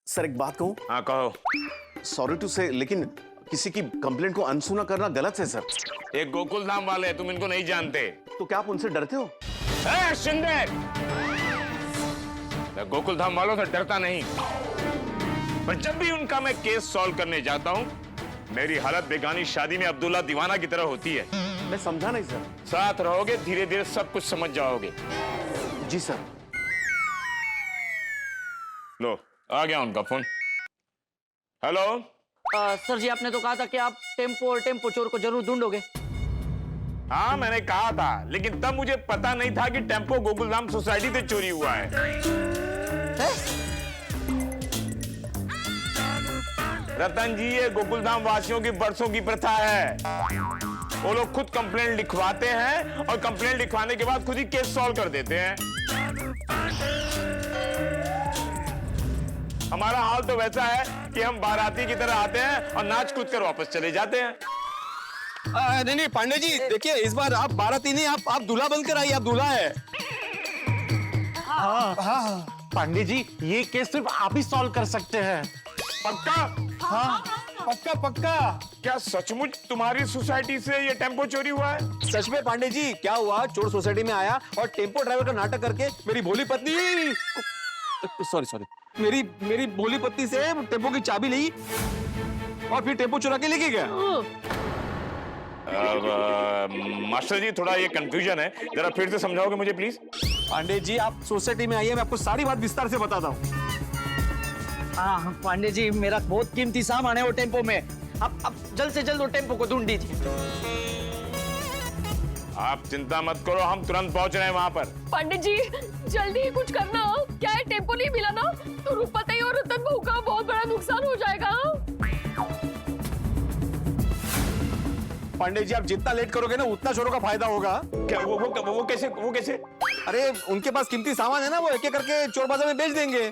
[SPEAKER 18] सर एक बात कहूं?
[SPEAKER 16] हाँ कहो।
[SPEAKER 18] सॉरी टू से, लेकिन किसी की कंप्लेंट को अनसुना करना गलत है सर।
[SPEAKER 16] ये गोकुल धाम वाले हैं, तुम इनको नहीं जानते।
[SPEAKER 18] तो क्या आप उनसे डरते हो?
[SPEAKER 16] शिंदे, मैं गोकुल धाम वालों से डरता नहीं, पर जब भी उनका मैं केस सॉल्व करने जाता हूँ, मेरी हालत बेगानी शादी में अब्दुल्ला दीवाना की तरह होती है।
[SPEAKER 18] मैं समझा नहीं सर।
[SPEAKER 16] साथ रहोगे, धीरे धीरे सब कुछ समझ जाओगे।
[SPEAKER 18] जी सर।
[SPEAKER 16] लो, आ गया उनका फोन। हेलो
[SPEAKER 3] सर जी, आपने तो कहा था कि आप टेम्पो और टेम्पो चोर को जरूर ढूंढोगे।
[SPEAKER 16] हाँ मैंने कहा था, लेकिन तब मुझे पता नहीं था कि टेम्पो गोकुलधाम सोसाइटी से चोरी हुआ है। रतन जी, ये गोकुलधाम वासियों की बरसों की प्रथा है। वो लोग खुद कंप्लेंट लिखवाते हैं और कंप्लेंट लिखवाने के बाद खुद ही केस सॉल्व कर देते हैं। हमारा हाल तो वैसा है कि हम बाराती की तरह आते हैं और नाच कूद कर वापस चले जाते हैं।
[SPEAKER 8] नहीं नहीं पांडे जी, देखिए इस बार आप बाराती नहीं, आप दूल्हा बनकर आइए, आप दूल्हा है।
[SPEAKER 4] हाँ पांडे जी, ये केस सिर्फ आप ही सॉल्व कर सकते हैं।
[SPEAKER 16] पक्का?
[SPEAKER 4] हाँ
[SPEAKER 6] पक्का पक्का।
[SPEAKER 16] क्या सचमुच तुम्हारी सोसाइटी से ये टेम्पो चोरी हुआ है?
[SPEAKER 8] सच में पांडे जी, क्या हुआ, चोर सोसाइटी में आया और टेम्पो ड्राइवर का नाटक करके मेरी भोली पत्नी, सॉरी मेरी भोली पत्नी से टेम्पो की चाबी ली और फिर टेम्पो चुरा के लेके गया।
[SPEAKER 16] मास्टर जी, थोड़ा ये कंफ्यूजन है, जरा फिर से समझाओगे मुझे प्लीज?
[SPEAKER 8] पांडे जी, आप सोसाइटी में आइए, मैं आपको सारी बात विस्तार से बताता हूँ।
[SPEAKER 3] हाँ पांडे जी, मेरा बहुत कीमती सामान है वो टेम्पो में। अब जल्द से जल्द वो टेम्पो को ढूंढ दीजिए।
[SPEAKER 16] आप चिंता मत करो, हम तुरंत पहुंच रहे हैं वहां पर।
[SPEAKER 7] पंडित जी, जल्दी ही कुछ करना। क्या है, टेम्पो नहीं मिला ना तो रूपपति और रतन बहू का बहुत बड़ा नुकसान हो जाएगा।
[SPEAKER 8] पांडे जी, आप जितना लेट करोगे ना उतना चोरों का फायदा होगा।
[SPEAKER 16] क्या वो कैसे?
[SPEAKER 8] अरे उनके पास कीमती सामान है ना, वो एक एक करके चोर बाजार में बेच देंगे।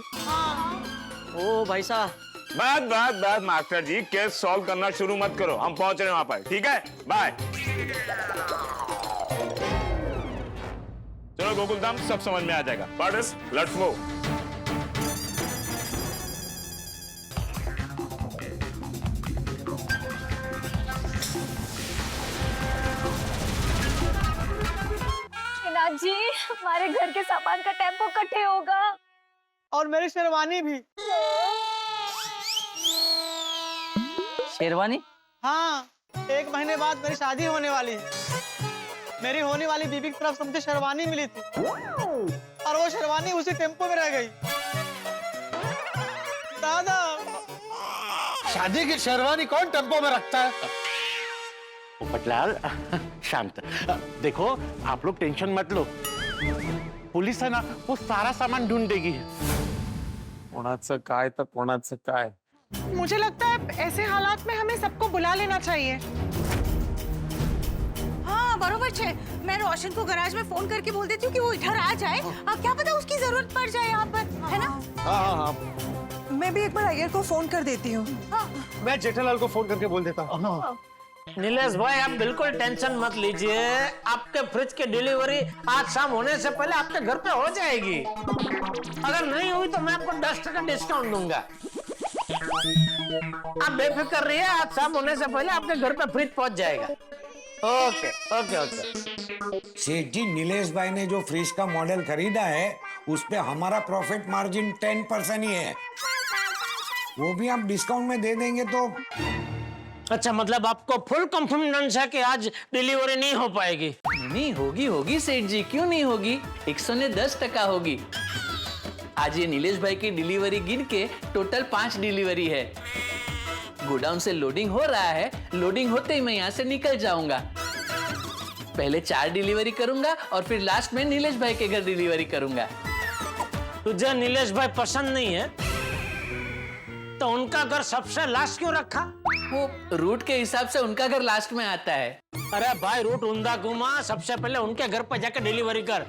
[SPEAKER 3] ओ भाई साहब,
[SPEAKER 16] बस मास्टर जी, केस सॉल्व करना शुरू मत करो, हम पहुंच रहे हैं वहां पर। ठीक है, बाय। चलो गोकुलधाम, सब समझ में आ जाएगा। Partners, let's move.
[SPEAKER 10] Nath ji, हमारे घर के सामान का टेम्पो कटे होगा।
[SPEAKER 9] और मेरी शेरवानी भी।
[SPEAKER 3] शेरवानी?
[SPEAKER 9] हाँ, 1 महीने बाद मेरी शादी होने वाली है। मेरी होने वाली बीबी की तरफ से मुझे शेरवानी मिली थी और वो शेरवानी उसी टेम्पो में रह गई। दादा,
[SPEAKER 6] शादी की शेरवानी कौन टेम्पो में रखता है?
[SPEAKER 4] पोपटलाल, शांत। देखो, आप लोग टेंशन मत लो, पुलिस है ना, वो सारा सामान ढूंढ देगी।
[SPEAKER 5] कोणाचं काय तर कोणाचं काय।
[SPEAKER 9] मुझे लगता है ऐसे हालात में हमें सबको बुला लेना चाहिए। हाँ बरोबर छे, मैं रोशन को गैराज में फोन करके बोल देती हूँ कि वो इधर आ जाए। क्या पता उसकी जरूरत पड़ जाए यहाँ पर, है ना?
[SPEAKER 8] हाँ।
[SPEAKER 15] मैं भी एक बार अय्यर को फोन कर देती हूँ।
[SPEAKER 6] मैं जेठालाल को फोन करके बोल देता हूँ।
[SPEAKER 19] नीलेश भाई, आप बिल्कुल टेंशन मत लीजिए, आपके फ्रिज की डिलीवरी आज शाम होने से पहले आपके घर पे हो जाएगी। अगर नहीं हुई तो मैं आपको 10% डिस्काउंट दूंगा। आप बेफिक्र रहिए, आज शाम होने से पहले आपके घर पे फ्रिज पहुंच जाएगा। Okay okay okay.
[SPEAKER 20] सेठ जी, नीलेश भाई ने जो फ्रिज का मॉडल खरीदा है उस पे हमारा प्रॉफिट मार्जिन 10% ही है, वो भी आप डिस्काउंट में दे देंगे तो।
[SPEAKER 19] अच्छा, मतलब आपको फुल कॉन्फिडेंस है कि आज डिलीवरी नहीं हो पाएगी?
[SPEAKER 3] नहीं होगी, होगी सेठ जी, क्यों नहीं होगी? 110% होगी। आज ये नीलेश भाई की डिलीवरी गिन के टोटल 5 डिलीवरी है। गोडाउन से लोडिंग हो रहा है, लोडिंग होते ही मैं यहाँ से निकल जाऊंगा। पहले 4 डिलीवरी करूंगा और फिर लास्ट में नीलेश भाई के घर डिलीवरी करूंगा।
[SPEAKER 19] तुझे नीलेश भाई पसंद नहीं है तो उनका घर सबसे लास्ट क्यों रखा?
[SPEAKER 3] वो रूट के हिसाब से उनका घर लास्ट में आता है।
[SPEAKER 19] अरे भाई, रूट उंदा घुमा, सबसे पहले उनके घर पर जाकर डिलीवरी कर।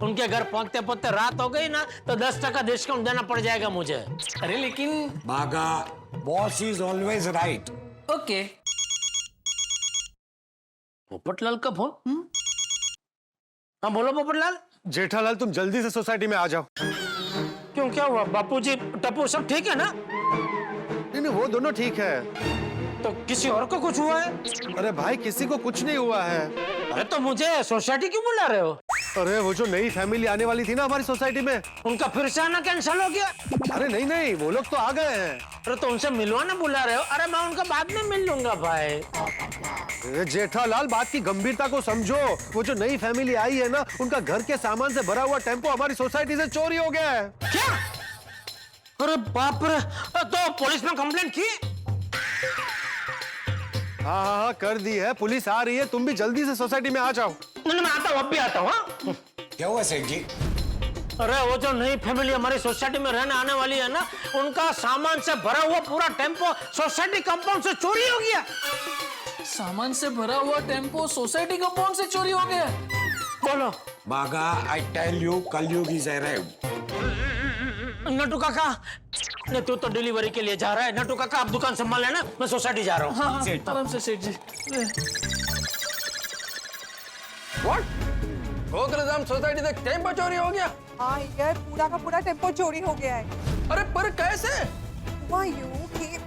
[SPEAKER 19] उनके घर पहुंचते पहुंचते रात हो गई ना तो 10% डिस्काउंट देना पड़ जाएगा मुझे।
[SPEAKER 3] अरे लेकिन
[SPEAKER 20] बागा, boss is always right.
[SPEAKER 3] Okay.
[SPEAKER 19] Popatlal का फोन? हाँ बोलो पोपटलाल।
[SPEAKER 6] जेठालाल, तुम जल्दी से सोसाइटी में आ जाओ।
[SPEAKER 19] क्यों, क्या हुआ? बापूजी, टप्पू सब ठीक है ना?
[SPEAKER 6] नहीं, वो दोनों ठीक है।
[SPEAKER 19] तो किसी और को कुछ हुआ है?
[SPEAKER 6] अरे भाई, किसी को कुछ नहीं हुआ है।
[SPEAKER 19] अरे तो मुझे सोसाइटी क्यों बुला रहे हो?
[SPEAKER 6] अरे वो जो नई फैमिली आने वाली थी ना हमारी सोसाइटी में,
[SPEAKER 19] उनका फिर से आना कैंसिल हो गया?
[SPEAKER 6] अरे नहीं नहीं, वो लोग तो आ गए हैं।
[SPEAKER 19] अरे तो उनसे मिलवाना बुला रहे हो? अरे मैं उनका बाद में मिल लूंगा भाई।
[SPEAKER 6] अरे जेठालाल, बात की गंभीरता को समझो। वो जो नई फैमिली आई है ना, उनका घर के सामान से भरा हुआ टेम्पो हमारी सोसाइटी से चोरी हो गया है।
[SPEAKER 19] क्या? अरे बाप रे, तो पुलिस में कंप्लेंट की?
[SPEAKER 6] हाँ हाँ हाँ, कर दी है, पुलिस आ रही है। तुम भी जल्दी से सोसाइटी में आ जाओ।
[SPEAKER 19] नहीं, मैं आता हूँ, अब भी आता हूँ।
[SPEAKER 20] क्या हुआ सेठ जी?
[SPEAKER 19] अरे वो जो नई फैमिली हमारी सोसाइटी में रहने आने वाली है ना, उनका सामान से भरा हुआ पूरा टेम्पो सोसाइटी कंपाउंड से चोरी हो गया।
[SPEAKER 3] सामान से भरा हुआ टेम्पो सोसाइटी कंपाउंड से चोरी हो गया?
[SPEAKER 19] बोलो।
[SPEAKER 20] बागा, आई टेल यू, कलयुग इज अराइव्ड।
[SPEAKER 19] नटू काका, नहीं तू तो डिलीवरी के लिए जा रहा है। नटू काका, आप दुकान संभाल लेना, मैं सोसाइटी जा रहा हूँ।
[SPEAKER 3] हाँ, आराम से सेठ जी।
[SPEAKER 8] What? गोकुलधाम सोसाइटी से टेम्पो चोरी हो गया?
[SPEAKER 15] हाँ यार, पूरा का पूरा टेम्पो चोरी हो गया है।
[SPEAKER 8] अरे पर कैसे?
[SPEAKER 15] हुआ यूं कि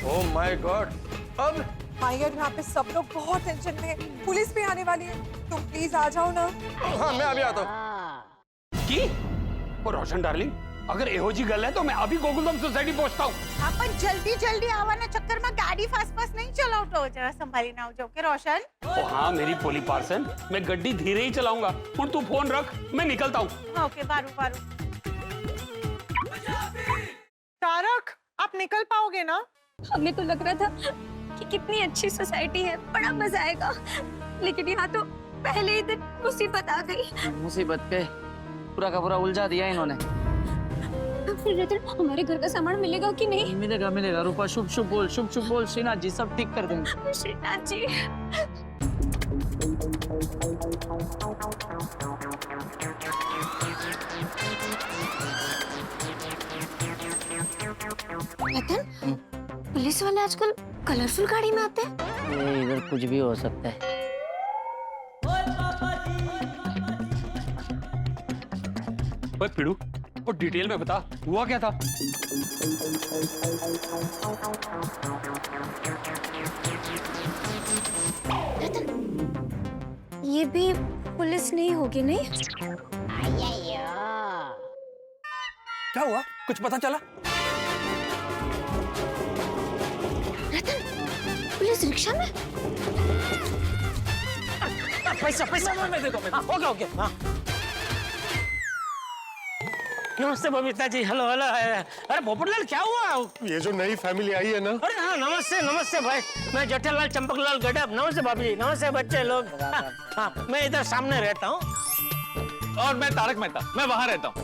[SPEAKER 8] ओह माय गॉड, अब?
[SPEAKER 15] हाँ यार, यहाँ पे सब लोग बहुत टेंशन में हैं। पुलिस भी आने वाली है, तुम प्लीज आ जाओ ना।
[SPEAKER 8] हाँ, मैं अभी आता हूँ। की? ओ रोशन डार्लिंग, अगर एहो जी गल है तो मैं अभी गोकुलधाम सोसाइटी पहुंचता हूँ।
[SPEAKER 9] अपन जल्दी जल्दी आवाना चक्कर में गाड़ी फास्ट नहीं चलाओ तो जरा संभाली ना हो जाओ के रोशन।
[SPEAKER 8] ओ हाँ मेरी पोली पार्सन, मैं गड्डी धीरे ही चलाऊंगा। और तू फोन रख, मैं निकलता हूँ।
[SPEAKER 9] ओके, बारू।
[SPEAKER 15] तारक, आप निकल पाओगे ना?
[SPEAKER 10] हमें तो लग रहा था कि कितनी अच्छी सोसाइटी है, बड़ा मजा आएगा, लेकिन यहाँ तो पहले ही दिन मुसीबत आ गई।
[SPEAKER 3] मुसीबत पे पूरा का पूरा उलझा दिया इन्होंने।
[SPEAKER 10] फिर हमारे घर का सामान मिलेगा कि नहीं?
[SPEAKER 3] मिलेगा। रूपा, शुभ शुभ बोल। श्रीनाथ जी सब ठीक कर देंगे।
[SPEAKER 10] श्रीनाथ जी। रतन, पुलिस वाले आजकल कलरफुल गाड़ी में आते हैं।
[SPEAKER 3] इधर कुछ भी हो सकता है।
[SPEAKER 8] ओए पिड़ू, और डिटेल में बता, हुआ क्या था?
[SPEAKER 10] ये भी पुलिस नहीं होगी, नहीं?
[SPEAKER 8] क्या हुआ? कुछ पता चला?
[SPEAKER 10] रतन, पुलिस रिक्शा में?
[SPEAKER 19] पैसा मैं देखो। ओके। हाँ। नमस्ते बबीता जी। हेलो। अरे पोपटलाल, क्या हुआ?
[SPEAKER 6] ये जो नई फैमिली आई है ना।
[SPEAKER 19] अरे हाँ, नमस्ते भाई, मैं जेठालाल चंपकलाल गडब। नमस्ते भाभी जी, नमस्ते बच्चे लोग। हाँ, मैं इधर सामने रहता हूँ।
[SPEAKER 12] और मैं तारक मेहता, मैं वहां रहता हूँ।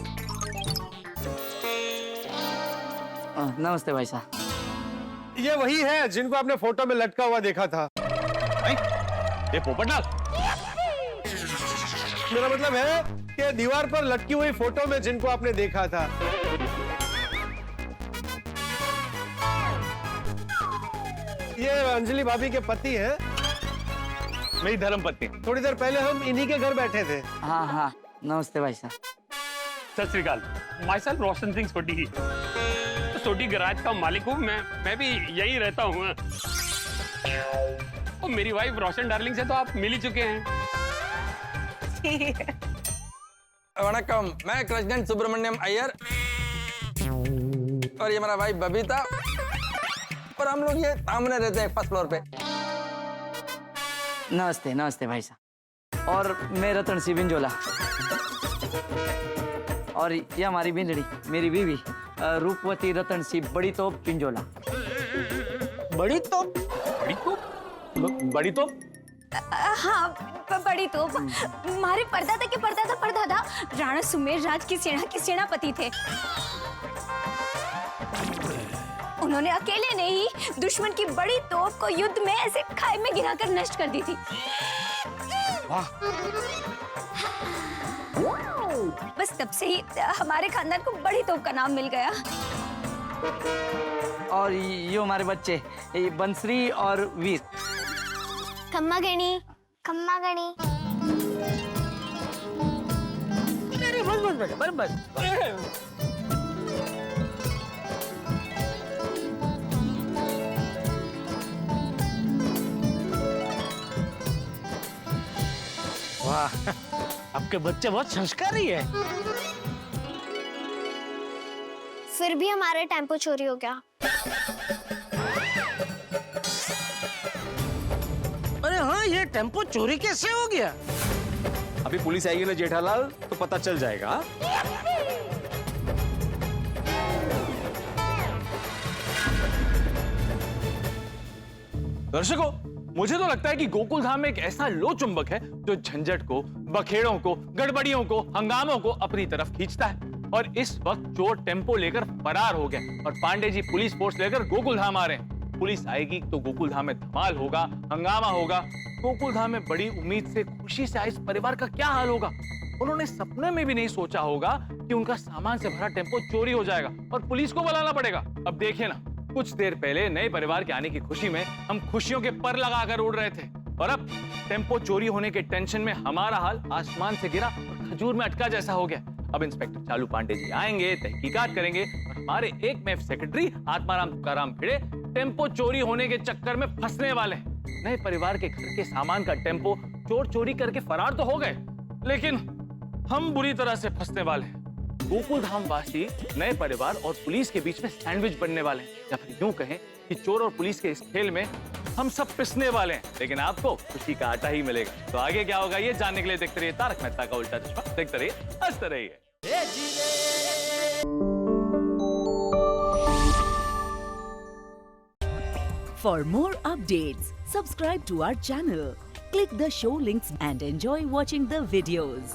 [SPEAKER 3] नमस्ते भाई साहब।
[SPEAKER 6] ये वही है जिनको आपने फोटो में लटका हुआ देखा था।
[SPEAKER 12] ये पोपटलाल?
[SPEAKER 6] मेरा मतलब है कि दीवार पर लटकी हुई फोटो में जिनको आपने देखा था। ये अंजलि भाभी के पति हैं,
[SPEAKER 12] मेरी धर्मपत्नी।
[SPEAKER 6] थोड़ी देर पहले हम इन्हीं के घर बैठे थे।
[SPEAKER 3] हाँ, नमस्ते भाई साहब।
[SPEAKER 8] सत श्री अकाल। Myself Roshan Singh Sodhi.
[SPEAKER 21] Sodhi garage का मालिक हूँ। मैं भी यही रहता हूँ। और मेरी वाइफ रोशन डार्लिंग से तो आप मिल ही चुके हैं।
[SPEAKER 22] वणक्कम, मैं प्रेसिडेंट सुब्रमण्यम अय्यर और ये मेरा वाइफ बबीता और हम लोग ये सामने रहते हैं फर्स्ट फ्लोर पे।
[SPEAKER 3] नमस्ते नमस्ते भाई साहब। और मैं रतन सिंह बिंजोला। और ये हमारी बिंदड़ी, मेरी बीवी रूपवती रतन सिंह बड़ी तोप पिंजोला।
[SPEAKER 19] बड़ी तोप?
[SPEAKER 21] बड़ी तोप? बड़ी तोप?
[SPEAKER 10] हाँ, बड़ी तोप। हमारे परदादा के परदादा परदादा राणा सुमेर राज की सेनापति थे। उन्होंने अकेले ने ही दुश्मन की बड़ी तोप को युद्ध में ऐसे खाई में गिराकर नष्ट कर दी थी।
[SPEAKER 21] वाह।
[SPEAKER 10] बस तब से ही हमारे खानदान को बड़ी तोप का नाम मिल गया।
[SPEAKER 3] और ये हमारे बच्चे, ये बंसरी और वीर।
[SPEAKER 13] खम्मा गणी, खम्मा गणी।
[SPEAKER 19] बस बस बेटा, बस बस। वाह, आपके बच्चे बहुत संस्कारी है।
[SPEAKER 13] फिर भी हमारा टेम्पो चोरी हो गया।
[SPEAKER 19] अरे हाँ, ये टेम्पो चोरी कैसे हो गया?
[SPEAKER 8] अभी पुलिस आएगी ना जेठालाल, तो पता चल जाएगा। दर्शकों, मुझे तो लगता है कि गोकुल धाम में एक ऐसा लो चुंबक है जो झंझट को, बखेड़ों को, गड़बड़ियों को, हंगामों को अपनी तरफ खींचता है। और इस वक्त चोर टेम्पो लेकर फरार हो गए और पांडे जी पुलिस फोर्स लेकर गोकुल धाम आ रहे हैं। पुलिस आएगी तो गोकुल धाम में धमाल होगा, हंगामा होगा। गोकुल धाम में बड़ी उम्मीद से, खुशी से आए इस परिवार का क्या हाल होगा। उन्होंने सपने में भी नहीं सोचा होगा कि उनका सामान से भरा टेम्पो चोरी हो जाएगा और पुलिस को बुलाना पड़ेगा। अब देखिए ना, कुछ देर पहले नए परिवार के आने की खुशी में हम खुशियों के पर लगाकर उड़ रहे थे और अब टेम्पो चोरी होने के टेंशन में हमारा हाल आसमान से गिरा और खजूर में अटका जैसा हो गया। अब इंस्पेक्टर चालू पांडे जी आएंगे, तहकीकात करेंगे और हमारे एक में सेक्रेटरी आत्माराम तुकाराम भिड़े टेम्पो चोरी होने के चक्कर में फंसने वाले हैं। नए परिवार के घर के सामान का टेम्पो चोर चोरी करके फरार तो हो गए, लेकिन हम बुरी तरह से फंसने वाले हैं। गोकुल धाम वासी, नए परिवार और पुलिस के बीच में सैंडविच बनने वाले हैं, या फिर यूं कहें कि चोर और पुलिस के इस खेल में हम सब पिसने वाले हैं, लेकिन आपको खुशी का आटा ही मिलेगा। तो आगे क्या होगा ये जानने के लिए देखते रहिए तारक मेहता का उल्टा चश्मा। देखते रहिए, हंसते रहिए।
[SPEAKER 23] For more updates, subscribe to our channel, click the show links and enjoy watching the videos.